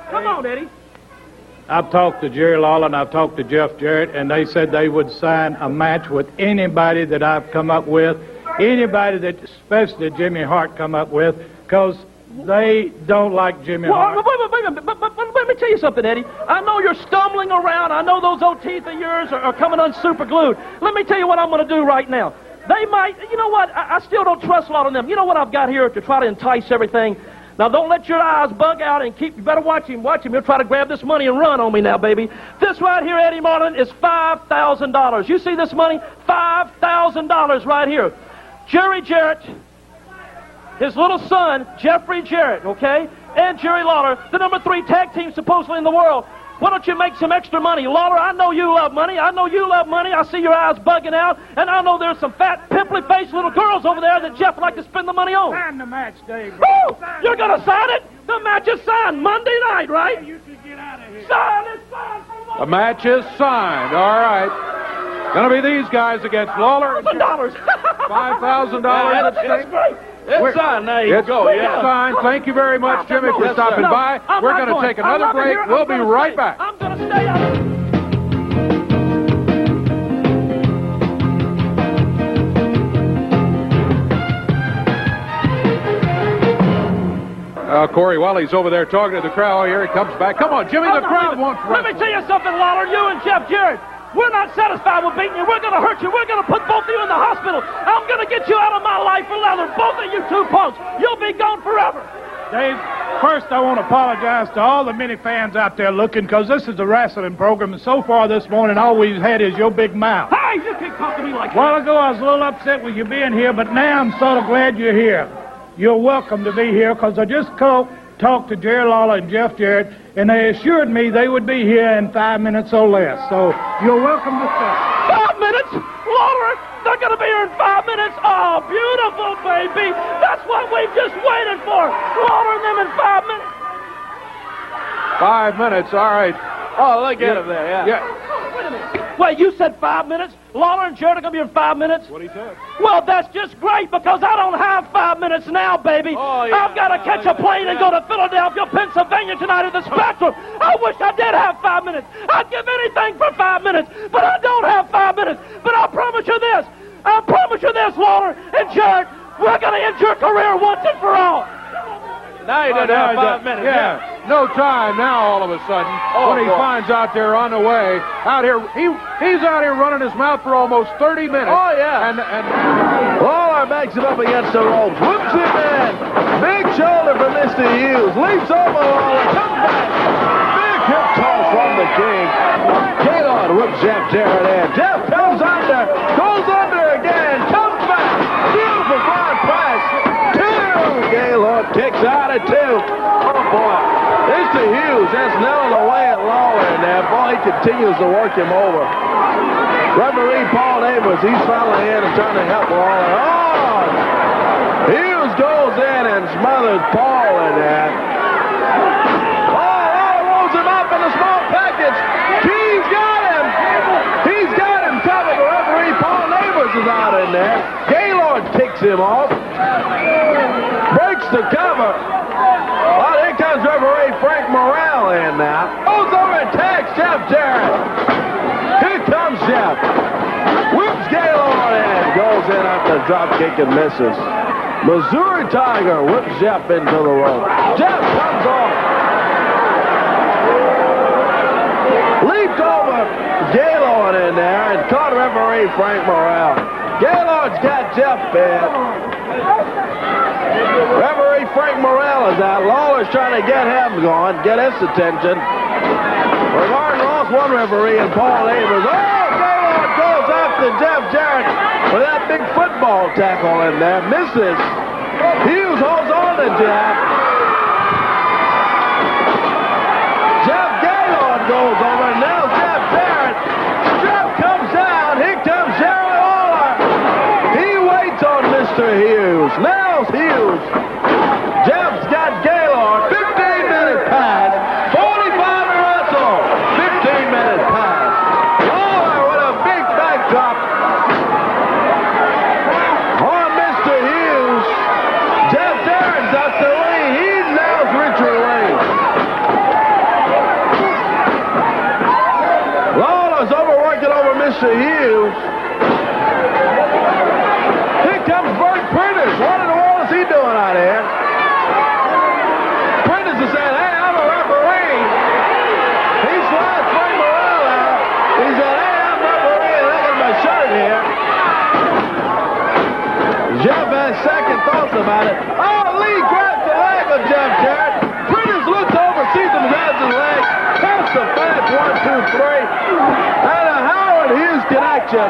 Come on, Eddie. I've talked to Jerry Lawler and I've talked to Jeff Jarrett, and they said they would sign a match with anybody that I've come up with, anybody that, especially Jimmy Hart, come up with, because they don't like Jimmy Hart. But let me tell you something, Eddie. I know you're stumbling around. I know those old teeth of yours are coming unsuper glued. Let me tell you what I'm going to do right now. They might, you know what, I still don't trust a lot of them. You know what I've got here to try to entice everything? Now, don't let your eyes bug out and you better watch him. He'll try to grab this money and run on me now, baby. This right here, Eddie Marlin, is $5,000. You see this money? $5,000 right here. Jerry Jarrett, his little son, Jeffrey Jarrett, okay, and Jerry Lawler, the number 3 tag team supposedly in the world. Why don't you make some extra money? Lawler, I know you love money. I know you love money. I see your eyes bugging out. And I know there's some fat, pimply-faced little girls over there that Jeff would like to spend the money on. Sign the match, Dave. Woo! You're going to sign it? The match is signed Monday night, right? You should get out of here. Sign it, sign it. The match is signed. All right. Going to be these guys against Lawler. $1,000. $5,000 at stake. Great. It's signed. There you go. It's signed. Thank you very much, Jimmy, for stopping by. We're going to take another break. We'll be right back. I'm going to stay out. Corey, while he's over there talking to the crowd, here he comes back. Come on, Jimmy, the crowd wants Let me tell you something, Lawler. You and Jeff Jarrett, we're not satisfied with beating you. We're going to hurt you. We're going to put both of you in the hospital. I'm going to get you out of my life for leather. Both of you 2 punks. You'll be gone forever. Dave, first I want to apologize to all the many fans out there looking, because this is a wrestling program, and so far this morning all we've had is your big mouth. Hey, you can't talk to me like that. A while ago I was a little upset with you being here, but now I'm sort of glad you're here. You're welcome to be here, because I just talked to Jerry Lawler and Jeff Jarrett, and they assured me they would be here in 5 minutes or less. So you're welcome to stay. 5 minutes? Lawler, they're going to be here in 5 minutes. Oh, beautiful, baby. That's what we've just waited for. Lawler and them in 5 minutes. 5 minutes, all right. Oh, look at him there, yeah. Wait a minute. Wait, you said 5 minutes? Lawler and Jarrett are going to be in 5 minutes? What he said. Well, that's just great, because I don't have 5 minutes now, baby. Oh, yeah. I've got to catch a plane and go to Philadelphia, Pennsylvania tonight at the Spectrum. I wish I did have 5 minutes. I'd give anything for 5 minutes, but I don't have 5 minutes. But I promise you this. I promise you this, Lawler and Jarrett, we're going to end your career once and for all. Now he doesn't have 5 minutes. Yeah, no time now all of a sudden when he finds out they're on the way. Out here, he's out here running his mouth for almost 30 minutes. Oh, yeah. And Lawler makes it up against the ropes. Whoops him in. Big shoulder for Mr. Hughes. Leaps over Lawler. Comes back. Big hip toss from the King. Gaylord whips Jeff Jarrett in. Jeff comes under. Goes under again. Comes back. Beautiful broad press. Gaylord kicks out at 2. Oh, boy. Mr. Hughes has nailed away at Lawler in there. Boy, he continues to work him over. Referee Paul Neighbors, he's finally in and trying to help Lawler. Oh! Hughes goes in and smothers Paul in there. Oh, Lawler rolls him up in a small package. He's got him. He's got him covered. The referee Paul Neighbors is out in there. Gaylord kicks him off. Breaks the cover. Oh, here comes referee Frank Morrell in now. Goes over and tags Jeff Jarrett. Here comes Jeff. Whips Gaylord in. Goes in after the drop kick and misses. Missouri Tiger whips Jeff into the rope. Jeff comes off. Leaped over Gaylord in there and caught referee Frank Morrell. Gaylord's got Jeff bad. Referee Frank Morrell is out. Lawler's trying to get him going, get his attention. We've already lost one referee in Paul Neighbors. Oh, Gaylord goes after Jeff Jarrett with that big football tackle in there. Misses. Hughes holds on to Jeff. Jeff Gaylord goes over. Now Jeff Jarrett. Jeff comes down. Here comes Jerry Lawler. He waits on Mr. Hughes. Now's Hughes. Jeff's got Gaylord. 15-minute pass. 45 to wrestle. 15-minute pass. Lawler with a big backdrop on Mr. Hughes. Jeff Jarrett's up the lead. He nails Richard Lee. Lawler's overworking over Mr. Hughes. Here comes Bert Prentice. What in the world is he doing out here? Prentice is saying, hey, I'm a referee. He slides Frank Morrell out. He said, hey, I'm referee. Look at my shirt here. Jeff has second thoughts about it. Oh, Lee grabs the leg of Jeff Jarrett. Prentice looks over, sees him grabs his leg. Counts the finish, 1, 2, 3. And a Howard Hughes connection.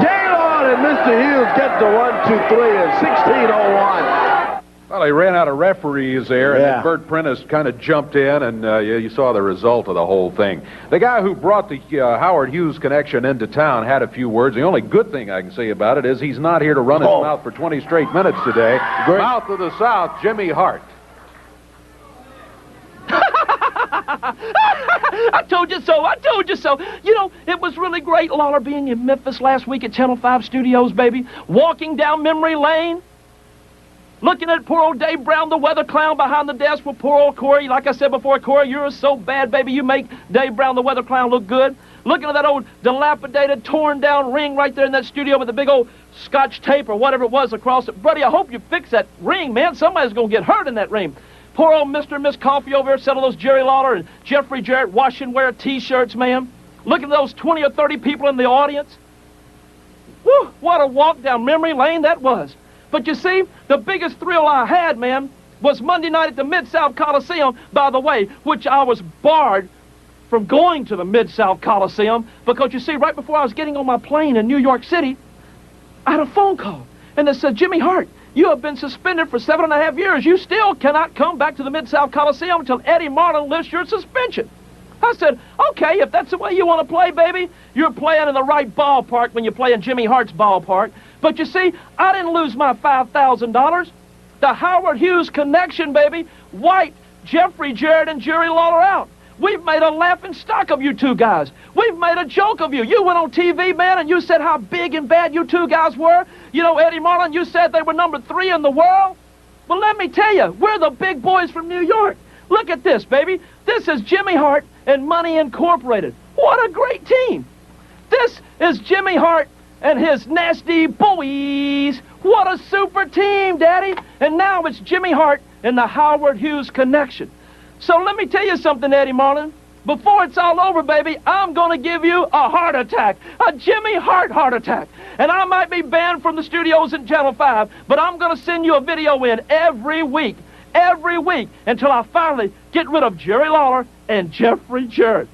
Gaylord and Mr. Hughes get to 1, 2, 3 in 16:01. Well, he ran out of referees there, and then Bert Prentice kind of jumped in, and you saw the result of the whole thing. The guy who brought the Howard Hughes connection into town had a few words. The only good thing I can say about it is he's not here to run his mouth for 20 straight minutes today. Mouth of the South, Jimmy Hart. I told you so. I told you so. You know, it was really great, Lawler, being in Memphis last week at Channel 5 Studios, baby. Walking down memory lane. Looking at poor old Dave Brown, the weather clown, behind the desk with poor old Corey. Like I said before, Corey, you're so bad, baby. You make Dave Brown, the weather clown, look good. Looking at that old dilapidated, torn-down ring right there in that studio with the big old scotch tape or whatever it was across it. Buddy, I hope you fix that ring, man. Somebody's going to get hurt in that ring. Poor old Mr. and Miss Coffee over there selling those Jerry Lawler and Jeffrey Jarrett wash and wear T-shirts, man. Look at those 20 or 30 people in the audience. Whew, what a walk down memory lane that was. But you see, the biggest thrill I had, man, was Monday night at the Mid-South Coliseum, by the way, which I was barred from going to the Mid-South Coliseum because, you see, right before I was getting on my plane in New York City, I had a phone call, and they said, Jimmy Hart, you have been suspended for 7.5 years. You still cannot come back to the Mid-South Coliseum until Eddie Marlin lifts your suspension. I said, okay, if that's the way you want to play, baby, you're playing in the right ballpark when you play in Jimmy Hart's ballpark. But you see, I didn't lose my $5,000. The Howard Hughes connection, baby, wiped Jeffrey Jarrett and Jerry Lawler out. We've made a laughing stock of you two guys. We've made a joke of you. You went on TV, man, and you said how big and bad you two guys were. You know, Eddie Marlin, you said they were number 3 in the world. Well, let me tell you, we're the big boys from New York. Look at this, baby. This is Jimmy Hart and Money Incorporated. What a great team. This is Jimmy Hart and his nasty boys. What a super team, Daddy. And now it's Jimmy Hart and the Howard Hughes connection. So let me tell you something, Eddie Marlin. Before it's all over, baby, I'm going to give you a heart attack, a Jimmy Hart heart attack. And I might be banned from the studios at Channel 5, but I'm going to send you a video in every week, until I finally get rid of Jerry Lawler and Jeffrey Jarrett.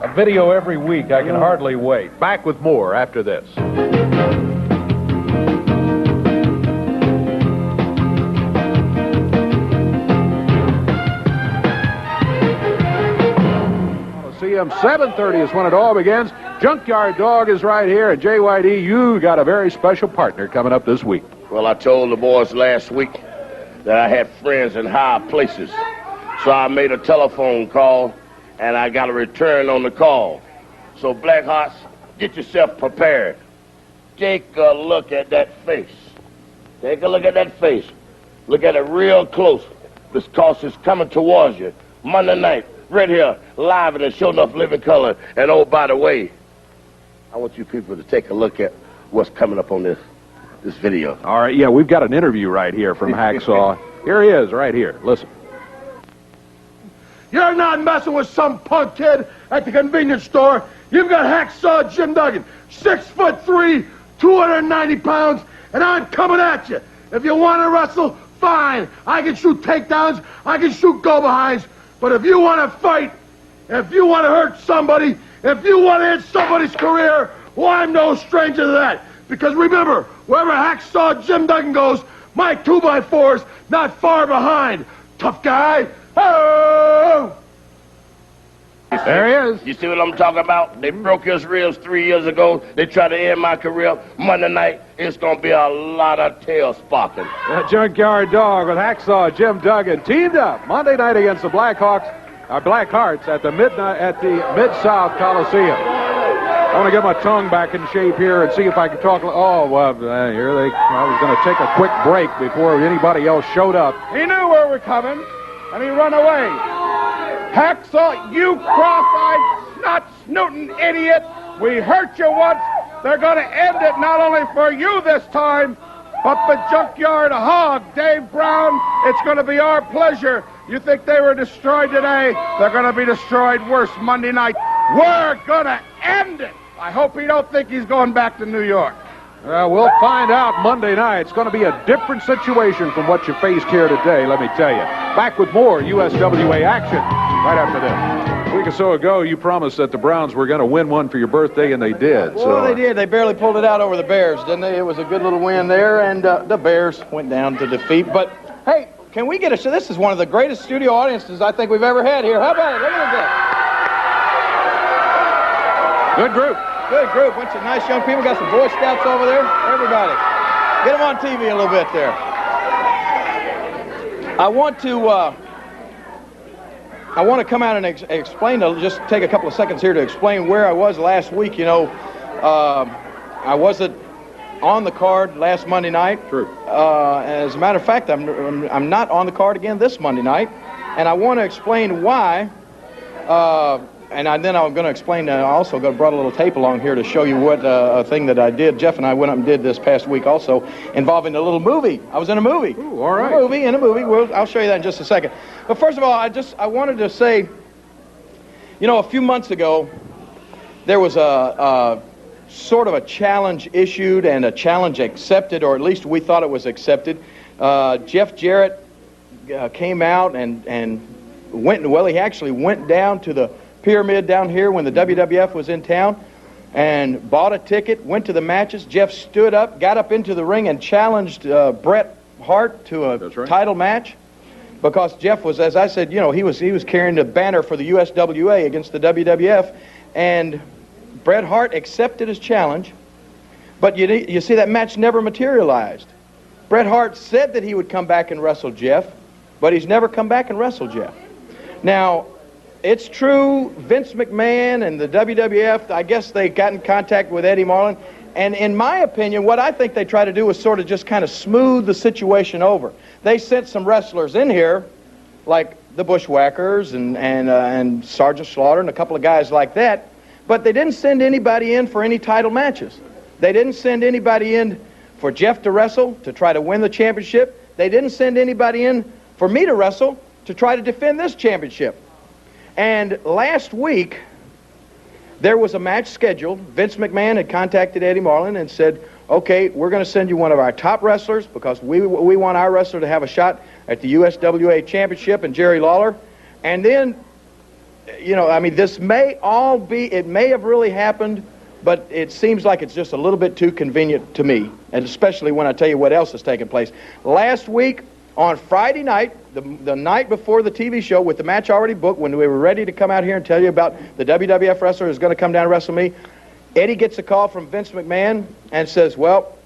A video every week. I can hardly wait. Back with more after this. Coliseum, 7:30 is when it all begins. Junkyard Dog is right here, and JYD, you got a very special partner coming up this week. Well, I told the boys last week that I had friends in high places, so I made a telephone call, and I got a return on the call. So, Blackhearts, get yourself prepared. Take a look at that face. Take a look at that face. Look at it real close, because it's coming towards you. Monday night, right here, live in the Show Enough Living Color. And oh, by the way, I want you people to take a look at what's coming up on this video. All right, yeah, we've got an interview right here from Hacksaw. Here he is, right here. Listen. You're not messing with some punk kid at the convenience store. You've got Hacksaw Jim Duggan, 6'3", 290 pounds, and I'm coming at you. If you want to wrestle, fine. I can shoot takedowns, I can shoot go-behinds, but if you want to fight, if you want to hurt somebody, if you want to end somebody's career, well, I'm no stranger to that. Because remember, wherever Hacksaw Jim Duggan goes, my 2x4's not far behind. Tough guy. Oh! There he is. You see what I'm talking about? They broke his ribs 3 years ago. They tried to end my career. Monday night, it's going to be a lot of tail sparking. The Junkyard Dog with Hacksaw Jim Duggan teamed up Monday night against the Blackhearts at the Mid-South Coliseum. I want to get my tongue back in shape here and see if I can talk. Oh, well, here they. I was going to take a quick break before anybody else showed up. He knew where we're coming, and he run away. Hacksaw, you cross-eyed, snot-snooting idiot. We hurt you once. They're going to end it not only for you this time, but the Junkyard Hog, Dave Brown. It's going to be our pleasure. You think they were destroyed today? They're going to be destroyed worse Monday night. We're going to end it. I hope he don't think he's going back to New York. We'll find out Monday night. It's going to be a different situation from what you faced here today, let me tell you. Back with more USWA action right after this. A week or so ago, you promised that the Browns were going to win one for your birthday, and they did. Well, they did. They barely pulled it out over the Bears, didn't they? It was a good little win there, and the Bears went down to defeat. But, hey, can we get a show? This is one of the greatest studio audiences I think we've ever had here. How about it? Look at this. Good group. Good group. Bunch of nice young people. Got some Boy Scouts over there. Everybody. Get them on TV a little bit there. I want to come out and explain, just take a couple of seconds here to explain where I was last week. You know, I wasn't on the card last Monday night. True. As a matter of fact, I'm not on the card again this Monday night, and I want to explain why. Then I'm going to explain. I also brought a little tape along here to show you what a thing that I did. Jeff and I went up and did this past week also, involving a little movie. I was in a movie. Ooh, all right. In a movie. Well, I'll show you that in just a second. But first of all, I wanted to say, you know, a few months ago, there was a sort of a challenge issued and a challenge accepted, or at least we thought it was accepted. Jeff Jarrett came out and went. Well, he actually went down to the Pyramid down here when the WWF was in town and bought a ticket, went to the matches. Jeff stood up, got up into the ring and challenged Bret Hart to a title match, because Jeff was, as I said, you know, he was carrying the banner for the USWA against the WWF, and Bret Hart accepted his challenge, but you see that match never materialized. Bret Hart said that he would come back and wrestle Jeff, but he's never come back and wrestled Jeff. Now, it's true, Vince McMahon and the WWF, I guess they got in contact with Eddie Marlin, and in my opinion, what I think they try to do is sort of just kind of smooth the situation over. They sent some wrestlers in here, like the Bushwhackers and Sergeant Slaughter and a couple of guys like that, But they didn't send anybody in for any title matches. They didn't send anybody in for Jeff to wrestle to try to win the championship. They didn't send anybody in for me to wrestle to try to defend this championship. And last week, there was a match scheduled. Vince McMahon had contacted Eddie Marlin and said, okay, we're going to send you one of our top wrestlers because we want our wrestler to have a shot at the USWA Championship and Jerry Lawler. And then, you know, I mean, this may all be, it may have really happened, but it seems like it's just a little bit too convenient to me, and especially when I tell you what else has taken place. Last week, on Friday night, the night before the TV show, with the match already booked, when we were ready to come out here and tell you about the WWF wrestler who's going to come down and wrestle me, Eddie gets a call from Vince McMahon and says, well,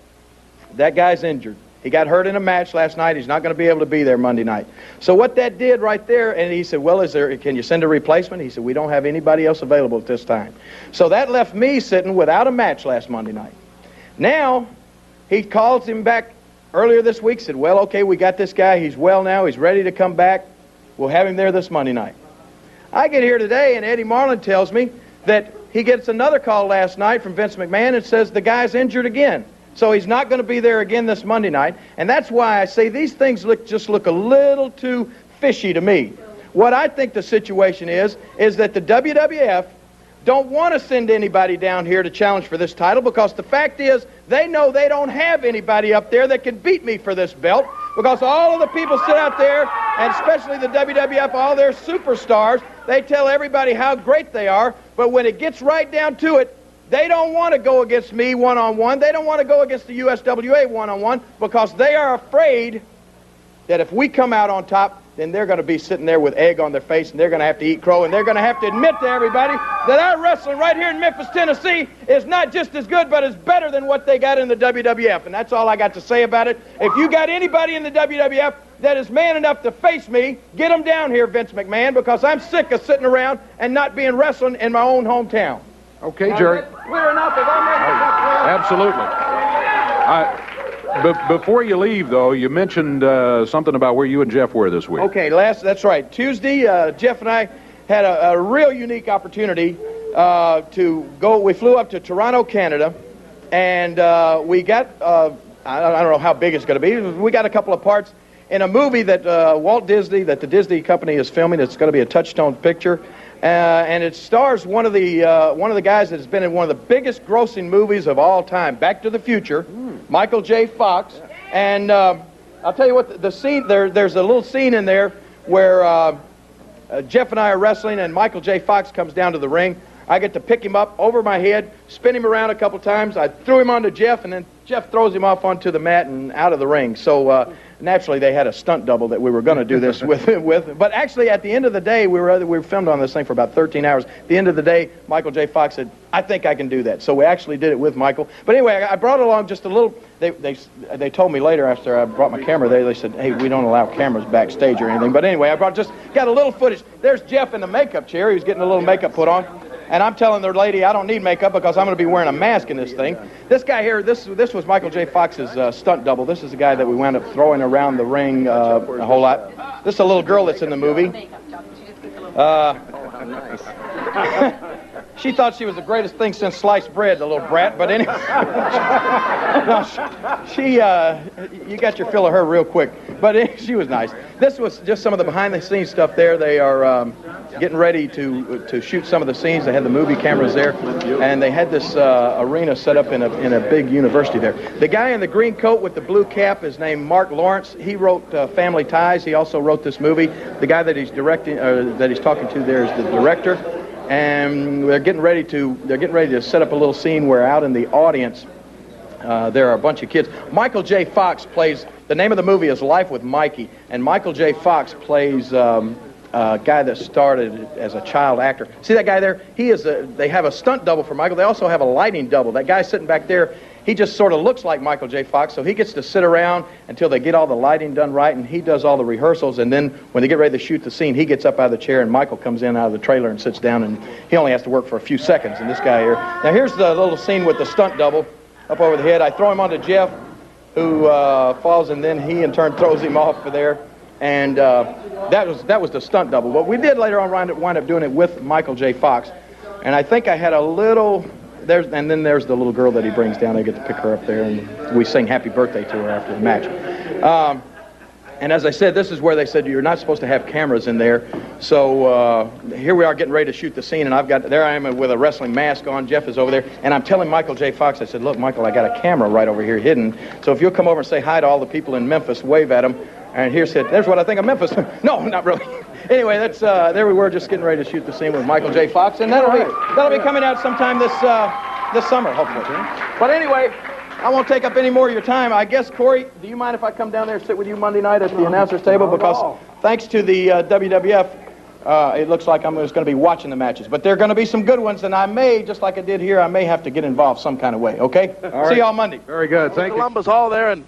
that guy's injured. He got hurt in a match last night. He's not going to be able to be there Monday night. So what that did right there, and he said, well, can you send a replacement? He said, we don't have anybody else available at this time. So that left me sitting without a match last Monday night. Now, he calls him back earlier this week, said, well, okay, we got this guy. He's well now. He's ready to come back. We'll have him there this Monday night. I get here today, and Eddie Marlin tells me that he gets another call last night from Vince McMahon and says the guy's injured again. So he's not going to be there again this Monday night. And that's why I say these things just look a little too fishy to me. What I think the situation is that the WWF don't want to send anybody down here to challenge for this title, because the fact is they know they don't have anybody up there that can beat me for this belt, because all of the people sit out there, and especially the WWF, all their superstars, they tell everybody how great they are, but when it gets right down to it, they don't want to go against me one-on-one. They don't want to go against the USWA one-on-one, because they are afraid that if we come out on top, then they're going to be sitting there with egg on their face, and they're going to have to eat crow, and they're going to have to admit to everybody that our wrestling right here in Memphis, Tennessee is not just as good, but is better than what they got in the WWF. And that's all I got to say about it. If you got anybody in the WWF that is man enough to face me, get them down here, Vince McMahon, because I'm sick of sitting around and not being wrestling in my own hometown. Okay, Jerry. Clear enough. If I make it Absolutely. Before you leave, though, you mentioned something about where you and Jeff were this week. Okay, that's right. Tuesday, Jeff and I had a real unique opportunity to go. We flew up to Toronto, Canada, and we got, I don't know how big it's going to be. We got a couple of parts in a movie that that the Disney company is filming. It's going to be a Touchstone picture. And it stars one of the guys that has been in one of the biggest grossing movies of all time, Back to the Future, Michael J. Fox. And I'll tell you what, the scene there's a little scene in there where Jeff and I are wrestling, and Michael J. Fox comes down to the ring. I get to pick him up over my head, spin him around a couple times. I threw him onto Jeff, and then Jeff throws him off onto the mat and out of the ring. So naturally, they had a stunt double that we were going to do this with. But actually, at the end of the day, we were filmed on this thing for about 13 hours. At the end of the day, Michael J. Fox said, I think I can do that. So we actually did it with Michael. But anyway, I brought along just a little. They told me later after I brought my camera there, they said, hey, we don't allow cameras backstage or anything. But anyway, I got a little footage. There's Jeff in the makeup chair. He was getting a little makeup put on. And I'm telling the lady I don't need makeup because I'm going to be wearing a mask in this thing. This guy here, this was Michael J. Fox's stunt double. This is the guy that we wound up throwing around the ring a whole lot. This is a little girl that's in the movie. She thought she was the greatest thing since sliced bread, the little brat. But anyway, no, you got your fill of her real quick. But she was nice. This was just some of the behind-the-scenes stuff there. They are getting ready to shoot some of the scenes. They had the movie cameras there, and they had this arena set up in a big university there. The guy in the green coat with the blue cap is named Mark Lawrence. He wrote Family Ties. He also wrote this movie. The guy that he's directing, that he's talking to there, is the director. And they're getting ready to set up a little scene where out in the audience there are a bunch of kids. Michael J. Fox plays, the name of the movie is Life with Mikey, and Michael J. Fox plays a guy that started as a child actor. See that guy there? They have a stunt double for Michael. They also have a lighting double. That guy sitting back there, he just sort of looks like Michael J. Fox, so he gets to sit around until they get all the lighting done right, and he does all the rehearsals, and then when they get ready to shoot the scene, he gets up out of the chair, and Michael comes in out of the trailer and sits down, and he only has to work for a few seconds, and this guy here. Now here's the little scene with the stunt double up over the head. I throw him onto Jeff, who falls, and then he in turn throws him off of there, and that was the stunt double. But we did later on wind up doing it with Michael J. Fox. And I think I had a little, and then there's the little girl that he brings down. I get to pick her up there, and we sing happy birthday to her after the match. And as I said, this is where they said you're not supposed to have cameras in there. So here we are getting ready to shoot the scene, and there I am with a wrestling mask on. Jeff is over there, and I'm telling Michael J. Fox, I said, look, Michael, I got a camera right over here hidden. So if you'll come over and say hi to all the people in Memphis, wave at them. And here said, there's what I think of Memphis. No, not really. Anyway, that's there we were just getting ready to shoot the scene with Michael J. Fox, and that'll be coming out sometime this summer, hopefully. But anyway, I won't take up any more of your time. I guess, Corey, do you mind if I come down there and sit with you Monday night at the announcer's table? Because thanks to the WWF, it looks like I'm just going to be watching the matches. But there are going to be some good ones, and I may, just like I did here, I may have to get involved some kind of way, okay? See y'all Monday. Very good. Thank you. Columbus Hall there, and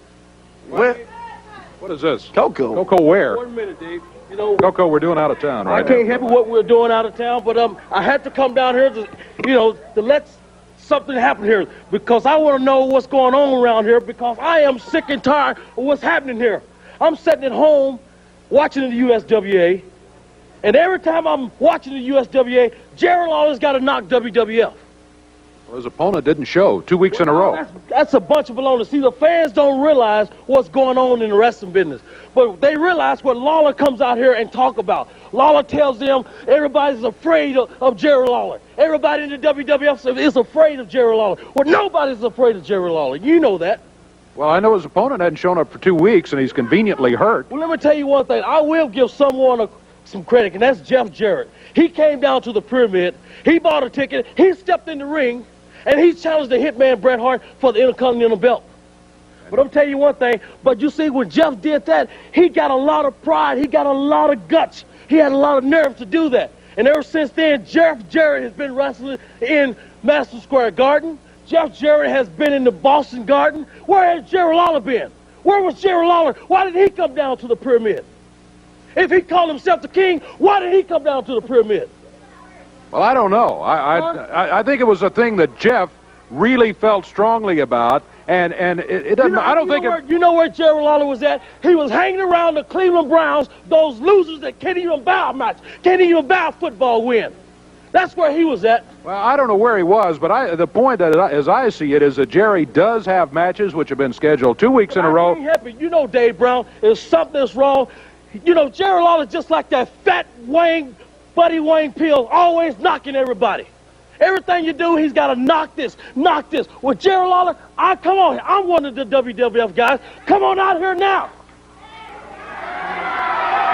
What is this? Coco. Coco where? 1 minute, Dave. You know, Coco, we're doing out of town right I can't help it what we're doing out of town, but I had to come down here to let something happen here, because I want to know what's going on around here, because I am sick and tired of what's happening here. I'm sitting at home watching the USWA, and every time I'm watching the USWA, Jerry Lawler's got to knock WWF. Well, his opponent didn't show 2 weeks in a row. That's a bunch of baloney. See, the fans don't realize what's going on in the wrestling business, but they realize what Lawler comes out here and talk about. Lawler tells them everybody's afraid of Jerry Lawler. Everybody in the WWF is afraid of Jerry Lawler. Well, nobody's afraid of Jerry Lawler. You know that. Well, I know his opponent hadn't shown up for 2 weeks, and he's conveniently hurt. Well, let me tell you one thing. I will give someone some credit, and that's Jeff Jarrett. He came down to the Pyramid. He bought a ticket. He stepped in the ring, and he challenged the Hitman Bret Hart for the Intercontinental Belt. But I'm telling you one thing. But you see, when Jeff did that, he got a lot of pride. He got a lot of guts. He had a lot of nerve to do that. And ever since then, Jeff Jarrett has been wrestling in Madison Square Garden. Jeff Jarrett has been in the Boston Garden. Where has Jerry Lawler been? Where was Jerry Lawler? Why did he come down to the Pyramid? If he called himself the King, why did he come down to the Pyramid? Well, I don't know. I think it was a thing that Jeff really felt strongly about, and it doesn't. I don't think you know where Jerry Lawler was at. He was hanging around the Cleveland Browns, those losers that can't even bow a match, can't even bow a football win. That's where he was at. Well, I don't know where he was, but the point that, as I see it, is that Jerry does have matches which have been scheduled 2 weeks in a row. You know, Dave Brown, if something's wrong, you know, Jerry Lawler just like that fat Buddy Wayne Peel, always knocking everybody. Everything you do, he's got to knock this, knock this. With Jerry Lawler, come on, I'm one of the WWF guys. Come on out here now.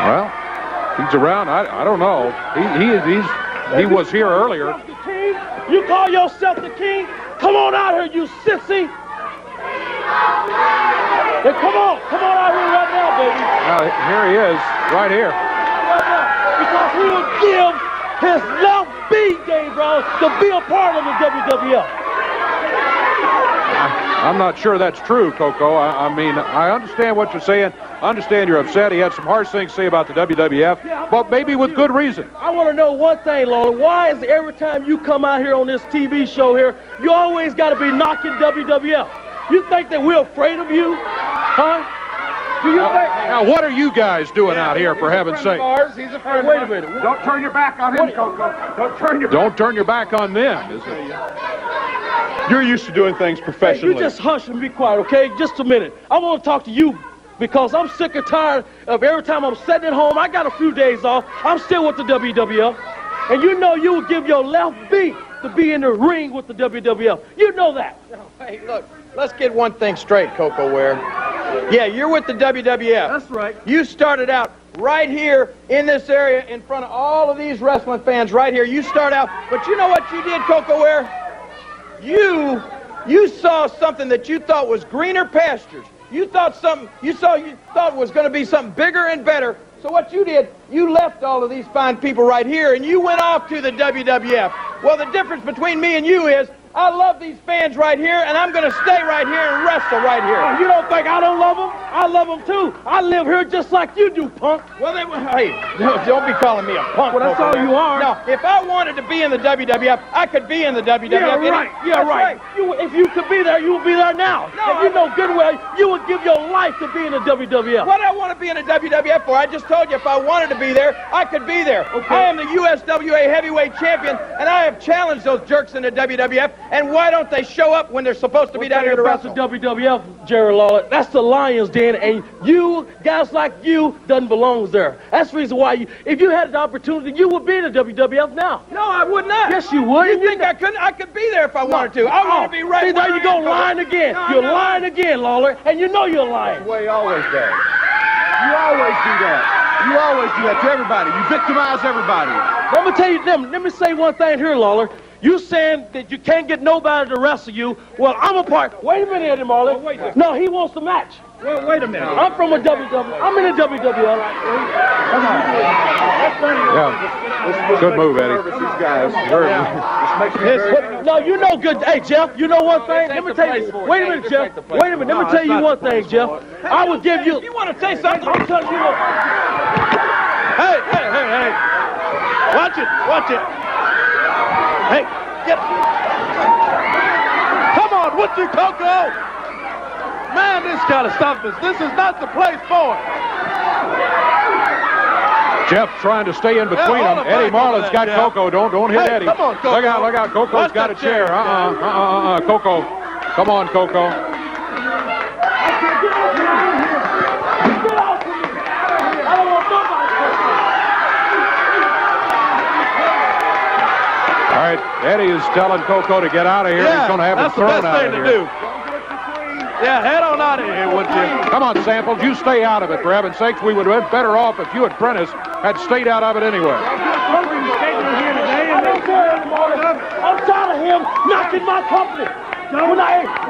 Well, he's around. I don't know. He was here earlier. You call yourself the King? Come on out here, you sissy. Hey, come on out here right now, baby. Now, here he is, right here. Because he will give his left beat, Dave Brown, to be a part of the WWF. I'm not sure that's true, Coco. I mean, I understand what you're saying. I understand you're upset. He had some harsh things to say about the WWF, but maybe with good reason. I want to know one thing, Lawler. Why is every time you come out here on this TV show here, you always got to be knocking WWF? You think that we're afraid of you? Huh? Do you think? Now, what are you guys doing out here, for heaven's sake? He's a friend. Wait a minute. Don't turn your back on him, Coco. Don't turn your back on them, is it? You're used to doing things professionally. Hey, you just hush and be quiet, okay? Just a minute. I want to talk to you because I'm sick and tired of every time I'm sitting at home. I got a few days off. I'm still with the WWF. And you know you would give your left beat to be in the ring with the WWF. You know that. Hey, look, let's get one thing straight, Coco Ware. Yeah, you're with the WWF. That's right. You started out right here in this area in front of all of these wrestling fans right here. You start out, but you know what you did, Coco Ware? You saw something that you thought was greener pastures. You thought was going to be something bigger and better. So what you did, you left all of these fine people right here and you went off to the WWF. Well, the difference between me and you is I love these fans right here, and I'm going to stay right here and wrestle right here. Oh, you don't think I don't love them? I love them too. I live here just like you do, punk. Well, hey, don't be calling me a punk. Well, that's all you are. No, if I wanted to be in the WWF, I could be in the WWF. Yeah, right. Yeah, right. If you could be there, you would be there now. No, you know good well you would give your life to be in the WWF. What do I want to be in the WWF for? I just told you if I wanted to be there, I could be there. Okay. I am the USWA heavyweight champion, and I have challenged those jerks in the WWF. And why don't they show up when they're supposed to be down here to wrestle? The WWF, Jerry Lawler, that's the Lions Den, and you, guys like you, doesn't belong there. That's the reason why if you had the opportunity, you would be in the WWF now. No, I would not. Yes, you would. You think I couldn't? I could be there if I wanted to. I want to be right there. You go lying again. You're lying again, Lawler, and you know you're lying. That's the way you always do. You always do that. You always do that to everybody. You victimize everybody. Let me say one thing here, Lawler. You saying that you can't get nobody to wrestle you. Well, I'm a part. Wait a minute, Eddie Marley. No, he wants the match. Well, wait a minute. I'm from a WWF. I'm in a WWF. Come on. Yeah. Good move, Eddie. These guys. No, you know good. Hey, Jeff, you know one thing? Let me tell you. Wait a minute, Jeff. Wait a minute. Let me tell you one thing, Jeff. I would give you. If you want to say something, I'm telling you. Hey. Watch it. Hey, get. Come on, what's your Coco? Man, this kind of stuff this is not the place for it. Jeff trying to stay in between them. Eddie Marlin's got Coco. Don't hit Eddie. Come on, Coco. Look out. Coco's got a chair. Coco. Come on, Coco. All right, Eddie is telling Coco to get out of here. Yeah, he's going to have him thrown out of here. That's the best thing to do. Yeah, head on out of here, would you? Come on, Samples, you stay out of it, for heaven's sakes. We would have been better off if you and Prentice had stayed out of it anyway. I'm tired of him knocking my company.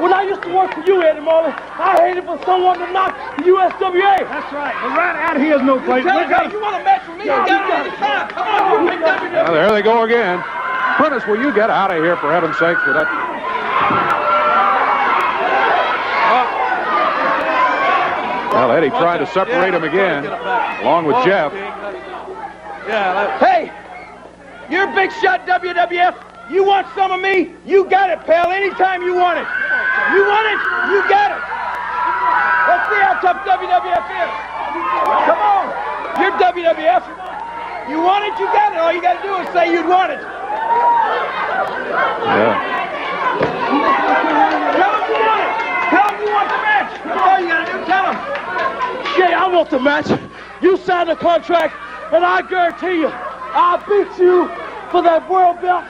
When I used to work for you, Eddie Marley, I hated for someone to knock the USWA. That's right. But right out here is no place. You want to match with me? You got it all the time. Come on, you pick WWF. Well, there they go again. Prentice, will you get out of here, for heaven's sakes, with that? Well, Eddie trying to separate him again, along with Jeff. Hey, you're big shot WWF. You want some of me? You got it, pal, anytime you want it. You want it? You got it. Let's see how tough WWF is. Come on. You're WWF. You want it? You got it. All you got to do is say you'd want it. Yeah. Tell him you want it. Tell him you want the match. That's all you got to do. Tell him. Yeah, I want the match. You signed the contract, and I guarantee you, I'll beat you for that world belt.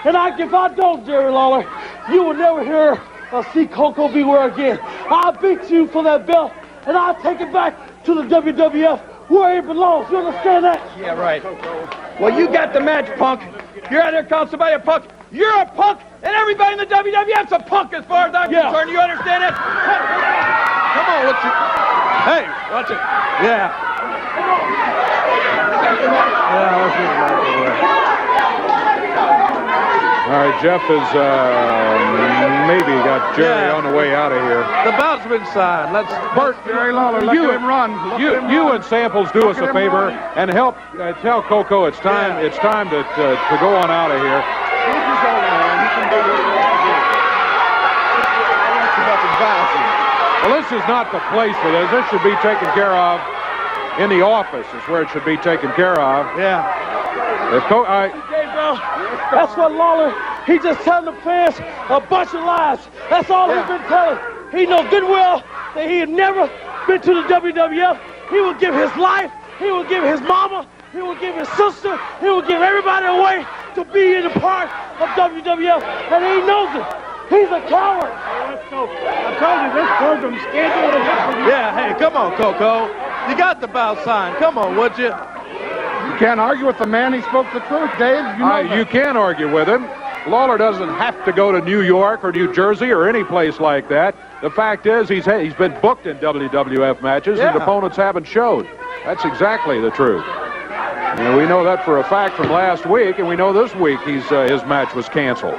And if I don't, Jerry Lawler, you will never hear or see Coco Beware again. I'll beat you for that belt, and I'll take it back to the WWF where it belongs. You understand that? Yeah, right. Well, you got the match, punk. You're out there calling somebody a punk. You're a punk, and everybody in the WWF's a punk as far as I'm concerned. You understand that? Come on, what's it? Hey, watch it. Yeah. Let's get it back away. All right, Jeff has maybe got Jerry on the way out of here. The bout's been signed. Let's Bert, Jerry Lawler, look at him run. You and Samples do us a favor and help tell Coco it's time. It's time to go on out of here. Well, this is not the place for this. This should be taken care of in the office. Is where it should be taken care of. Yeah. That's what Lawler, he just telling the fans a bunch of lies. That's all he's been telling. He knows good well that he had never been to the WWF. He will give his life, he will give his mama, he will give his sister, he will give everybody away to be in a part of WWF, and he knows it. He's a coward. Let's go. I told you this program's scheduled to happen. Yeah, hey, come on, Coco. You got the bout signed. Come on, would you? You can't argue with the man. He spoke the truth, Dave. You can't argue with him. Lawler doesn't have to go to New York or New Jersey or any place like that. The fact is he's been booked in WWF matches and opponents haven't showed. That's exactly the truth. And we know that for a fact from last week, and we know this week his match was canceled.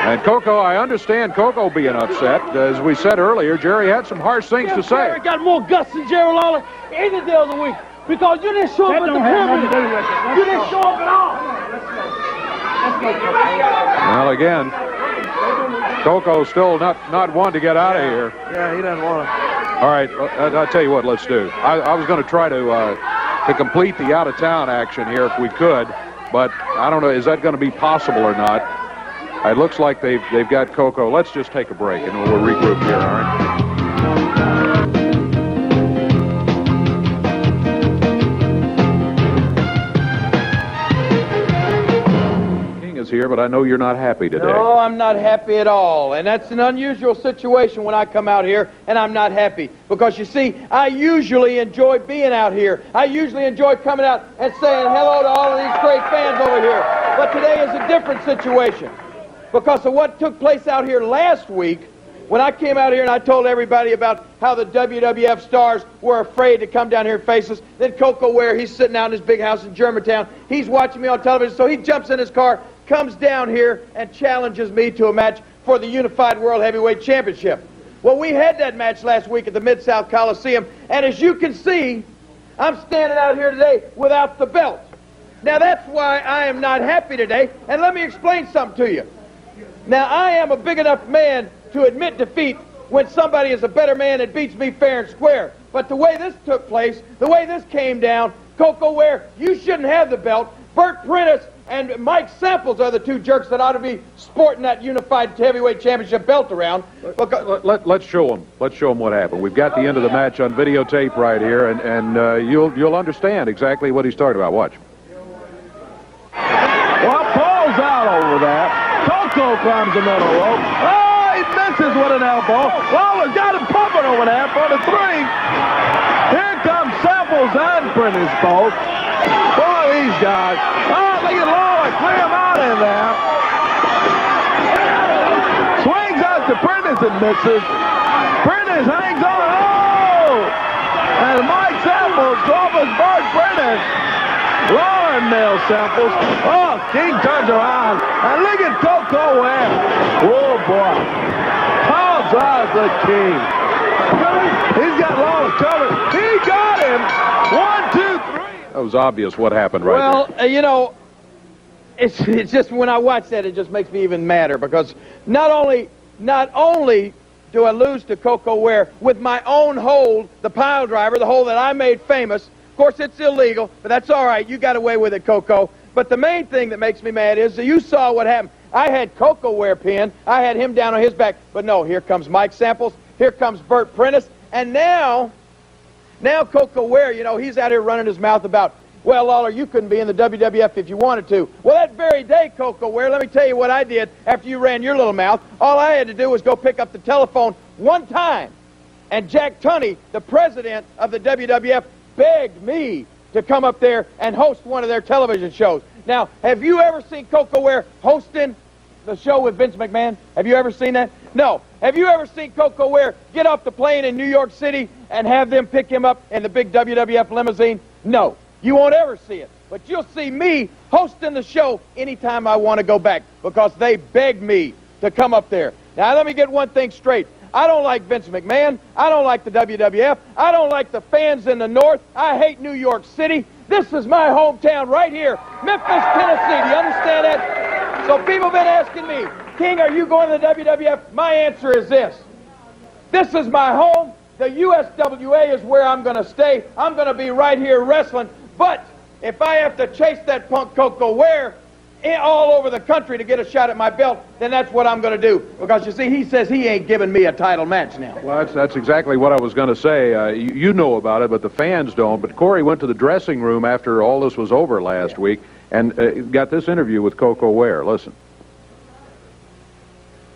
And Coco, I understand Coco being upset. As we said earlier, Jerry had some harsh things to say. Jerry got more guts than Jerry Lawler any day of the week because you didn't show up at the pyramid. You didn't show up at all. Well, again, Coco's still not one to get out of here. Yeah, he doesn't want to. All right, I'll tell you what, let's do. I was going to try to complete the out-of-town action here if we could, but I don't know, is that going to be possible or not? It looks like they've got Coco. Let's just take a break and we'll regroup here, all right? Here, but I know you're not happy today. No, I'm not happy at all. And that's an unusual situation when I come out here and I'm not happy. Because you see, I usually enjoy being out here. I usually enjoy coming out and saying hello to all of these great fans over here. But today is a different situation. Because of what took place out here last week, when I came out here and I told everybody about how the WWF stars were afraid to come down here and face us, then Coco Ware, he's sitting out in his big house in Germantown. He's watching me on television, so he jumps in his car, comes down here, and challenges me to a match for the Unified World Heavyweight Championship. Well, we had that match last week at the Mid-South Coliseum, and as you can see, I'm standing out here today without the belt. Now, that's why I am not happy today, and let me explain something to you. Now, I am a big enough man to admit defeat when somebody is a better man and beats me fair and square. But the way this took place, the way this came down, Coco Ware, you shouldn't have the belt. Bert Prentice and Mike Samples are the two jerks that ought to be sporting that Unified Heavyweight Championship belt around. Let's show them. Let's show them what happened. We've got the end of the match on videotape right here, and you'll understand exactly what he's talking about. Watch. Well, Paul's out over that. Coco climbs the middle rope. Oh, he misses with an elbow. Lawler's got him pumping over there for the 3. Here comes Samples and Prentice both. Boy, these guys. Oh, look at Lawler. Clear him out in there. Swings out to Prentice and misses. Prentice hangs on. Oh! And Mike Samples covers Bert Prentice. Lawler nails Samples. Oh, King turns around. And look at Coco Ware. Oh, boy. How drives the King. He's got Lawler covered. He got him. 1, 2, 3. That was obvious what happened right there. Well, you know, it's just when I watch that, it just makes me even madder because not only do I lose to Coco Ware with my own hold, the pile driver, the hold that I made famous. Of course, it's illegal, but that's all right. You got away with it, Coco. But the main thing that makes me mad is that you saw what happened. I had Coco Ware pinned. I had him down on his back. But no, here comes Mike Samples. Here comes Bert Prentice. And now Coco Ware, you know, he's out here running his mouth about, well, Lawler, you couldn't be in the WWF if you wanted to. Well, that very day, Coco Ware, let me tell you what I did after you ran your little mouth. All I had to do was go pick up the telephone one time. And Jack Tunney, the president of the WWF, begged me to come up there and host one of their television shows. Now, have you ever seen Coco Ware hosting the show with Vince McMahon? Have you ever seen that? No. Have you ever seen Coco Ware get off the plane in New York City and have them pick him up in the big WWF limousine? No. You won't ever see it. But you'll see me hosting the show anytime I want to go back because they begged me to come up there. Now, let me get one thing straight. I don't like Vince McMahon. I don't like the WWF. I don't like the fans in the North. I hate New York City. This is my hometown right here, Memphis, Tennessee. Do you understand that? So people have been asking me, King, are you going to the WWF? My answer is this. This is my home. The USWA is where I'm going to stay. I'm going to be right here wrestling. But if I have to chase that punk Coco Ware all over the country to get a shot at my belt, then that's what I'm going to do. Because, you see, he says he ain't giving me a title match now. Well, that's exactly what I was going to say. You know about it, but the fans don't. But Corey went to the dressing room after all this was over last week and got this interview with Coco Ware. Listen.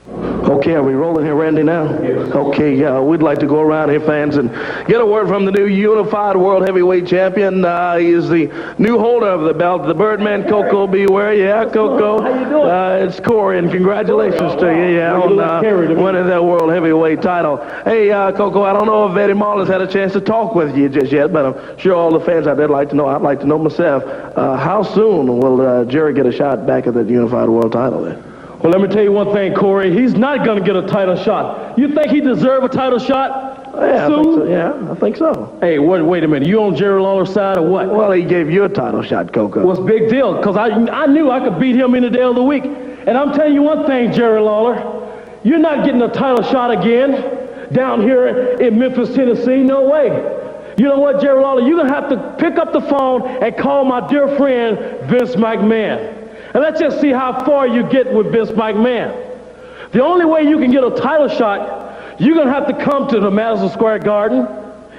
Okay, are we rolling here, Randy, now? Yes. Okay, we'd like to go around here, fans, and get a word from the new Unified World Heavyweight Champion. He is the new holder of the belt, the Birdman, Coco B. Ware. Yeah, Coco. How you doing? It's Corey, and congratulations to you, on winning that World Heavyweight title. Hey, Coco, I don't know if Eddie Marlin's had a chance to talk with you just yet, but I'm sure all the fans out there like to know. I'd like to know myself, how soon will Jerry get a shot back at the Unified World title there? Well, let me tell you one thing, Corey. He's not going to get a title shot. You think he deserves a title shot? Yeah, I think so. Hey, wait a minute. You on Jerry Lawler's side or what? Well, he gave you a title shot, Coco. What's big deal? Because I knew I could beat him any day of the week. And I'm telling you one thing, Jerry Lawler. You're not getting a title shot again down here in Memphis, Tennessee. No way. You know what, Jerry Lawler? You're going to have to pick up the phone and call my dear friend, Vince McMahon. And let's just see how far you get with Vince McMahon. The only way you can get a title shot, you're going to have to come to the Madison Square Garden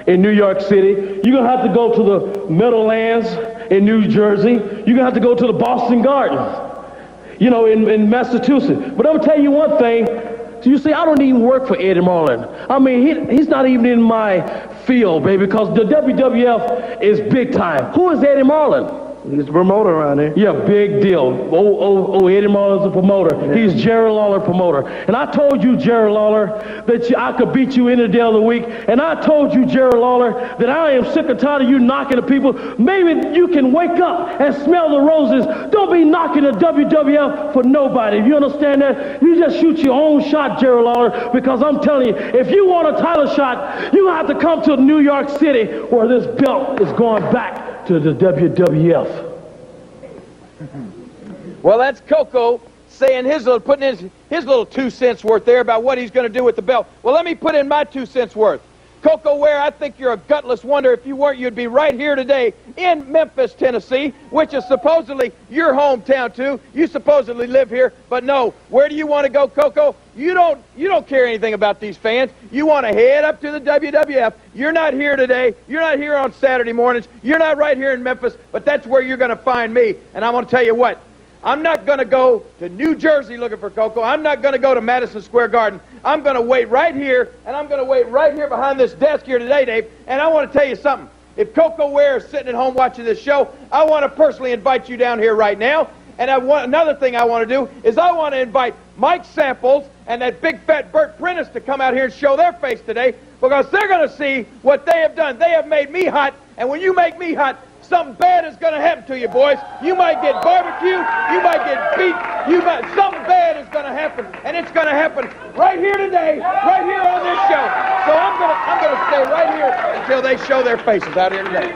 in New York City. You're going to have to go to the Meadowlands in New Jersey. You're going to have to go to the Boston Garden, you know, in Massachusetts. But I'm going to tell you one thing. You see, I don't even work for Eddie Marlin. I mean, he's not even in my field, baby, because the WWF is big time. Who is Eddie Marlin? He's a promoter around here. Yeah, big deal. Eddie Marlin's a promoter. Yeah. He's Jerry Lawler promoter. And I told you, Jerry Lawler, that I could beat you any day of the week. And I told you, Jerry Lawler, that I am sick and tired of you knocking the people. Maybe you can wake up and smell the roses. Don't be knocking the WWF for nobody. You understand that? You just shoot your own shot, Jerry Lawler, because I'm telling you, if you want a title shot, you have to come to New York City where this belt is going back to the WWF. Well, that's Coco saying putting in his little 2 cents worth there about what he's going to do with the belt. Well, let me put in my 2 cents worth. Coco Ware, I think you're a gutless wonder. If you weren't, you'd be right here today in Memphis, Tennessee, which is supposedly your hometown too. You supposedly live here, but no. Where do you want to go, Coco? You don't care anything about these fans. You want to head up to the WWF. You're not here today. You're not here on Saturday mornings. You're not right here in Memphis, but that's where you're going to find me. And I'm going to tell you what. I'm not going to go to New Jersey looking for Coco. I'm not going to go to Madison Square Garden. I'm going to wait right here, and I'm going to wait right here behind this desk here today, Dave. And I want to tell you something. If Coco Ware is sitting at home watching this show, I want to personally invite you down here right now. And another thing I want to do is I want to invite Mike Samples and that big fat Burt Prentice to come out here and show their face today, because they're going to see what they have done. They have made me hot, and when you make me hot, something bad is going to happen to you, boys. You might get barbecued. You might get beat. Something bad is going to happen, and it's going to happen right here today, right here on this show. So I'm going to stay right here until they show their faces out here today.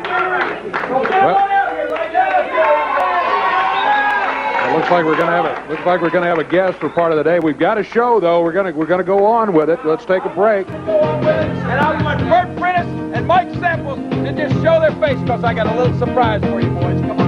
It looks like we're going to have a guest for part of the day. We've got a show though. We're going to go on with it. Let's take a break. And I want Burt Prentice and Mike Samples to just show their face, because I got a little surprise for you boys. Come on.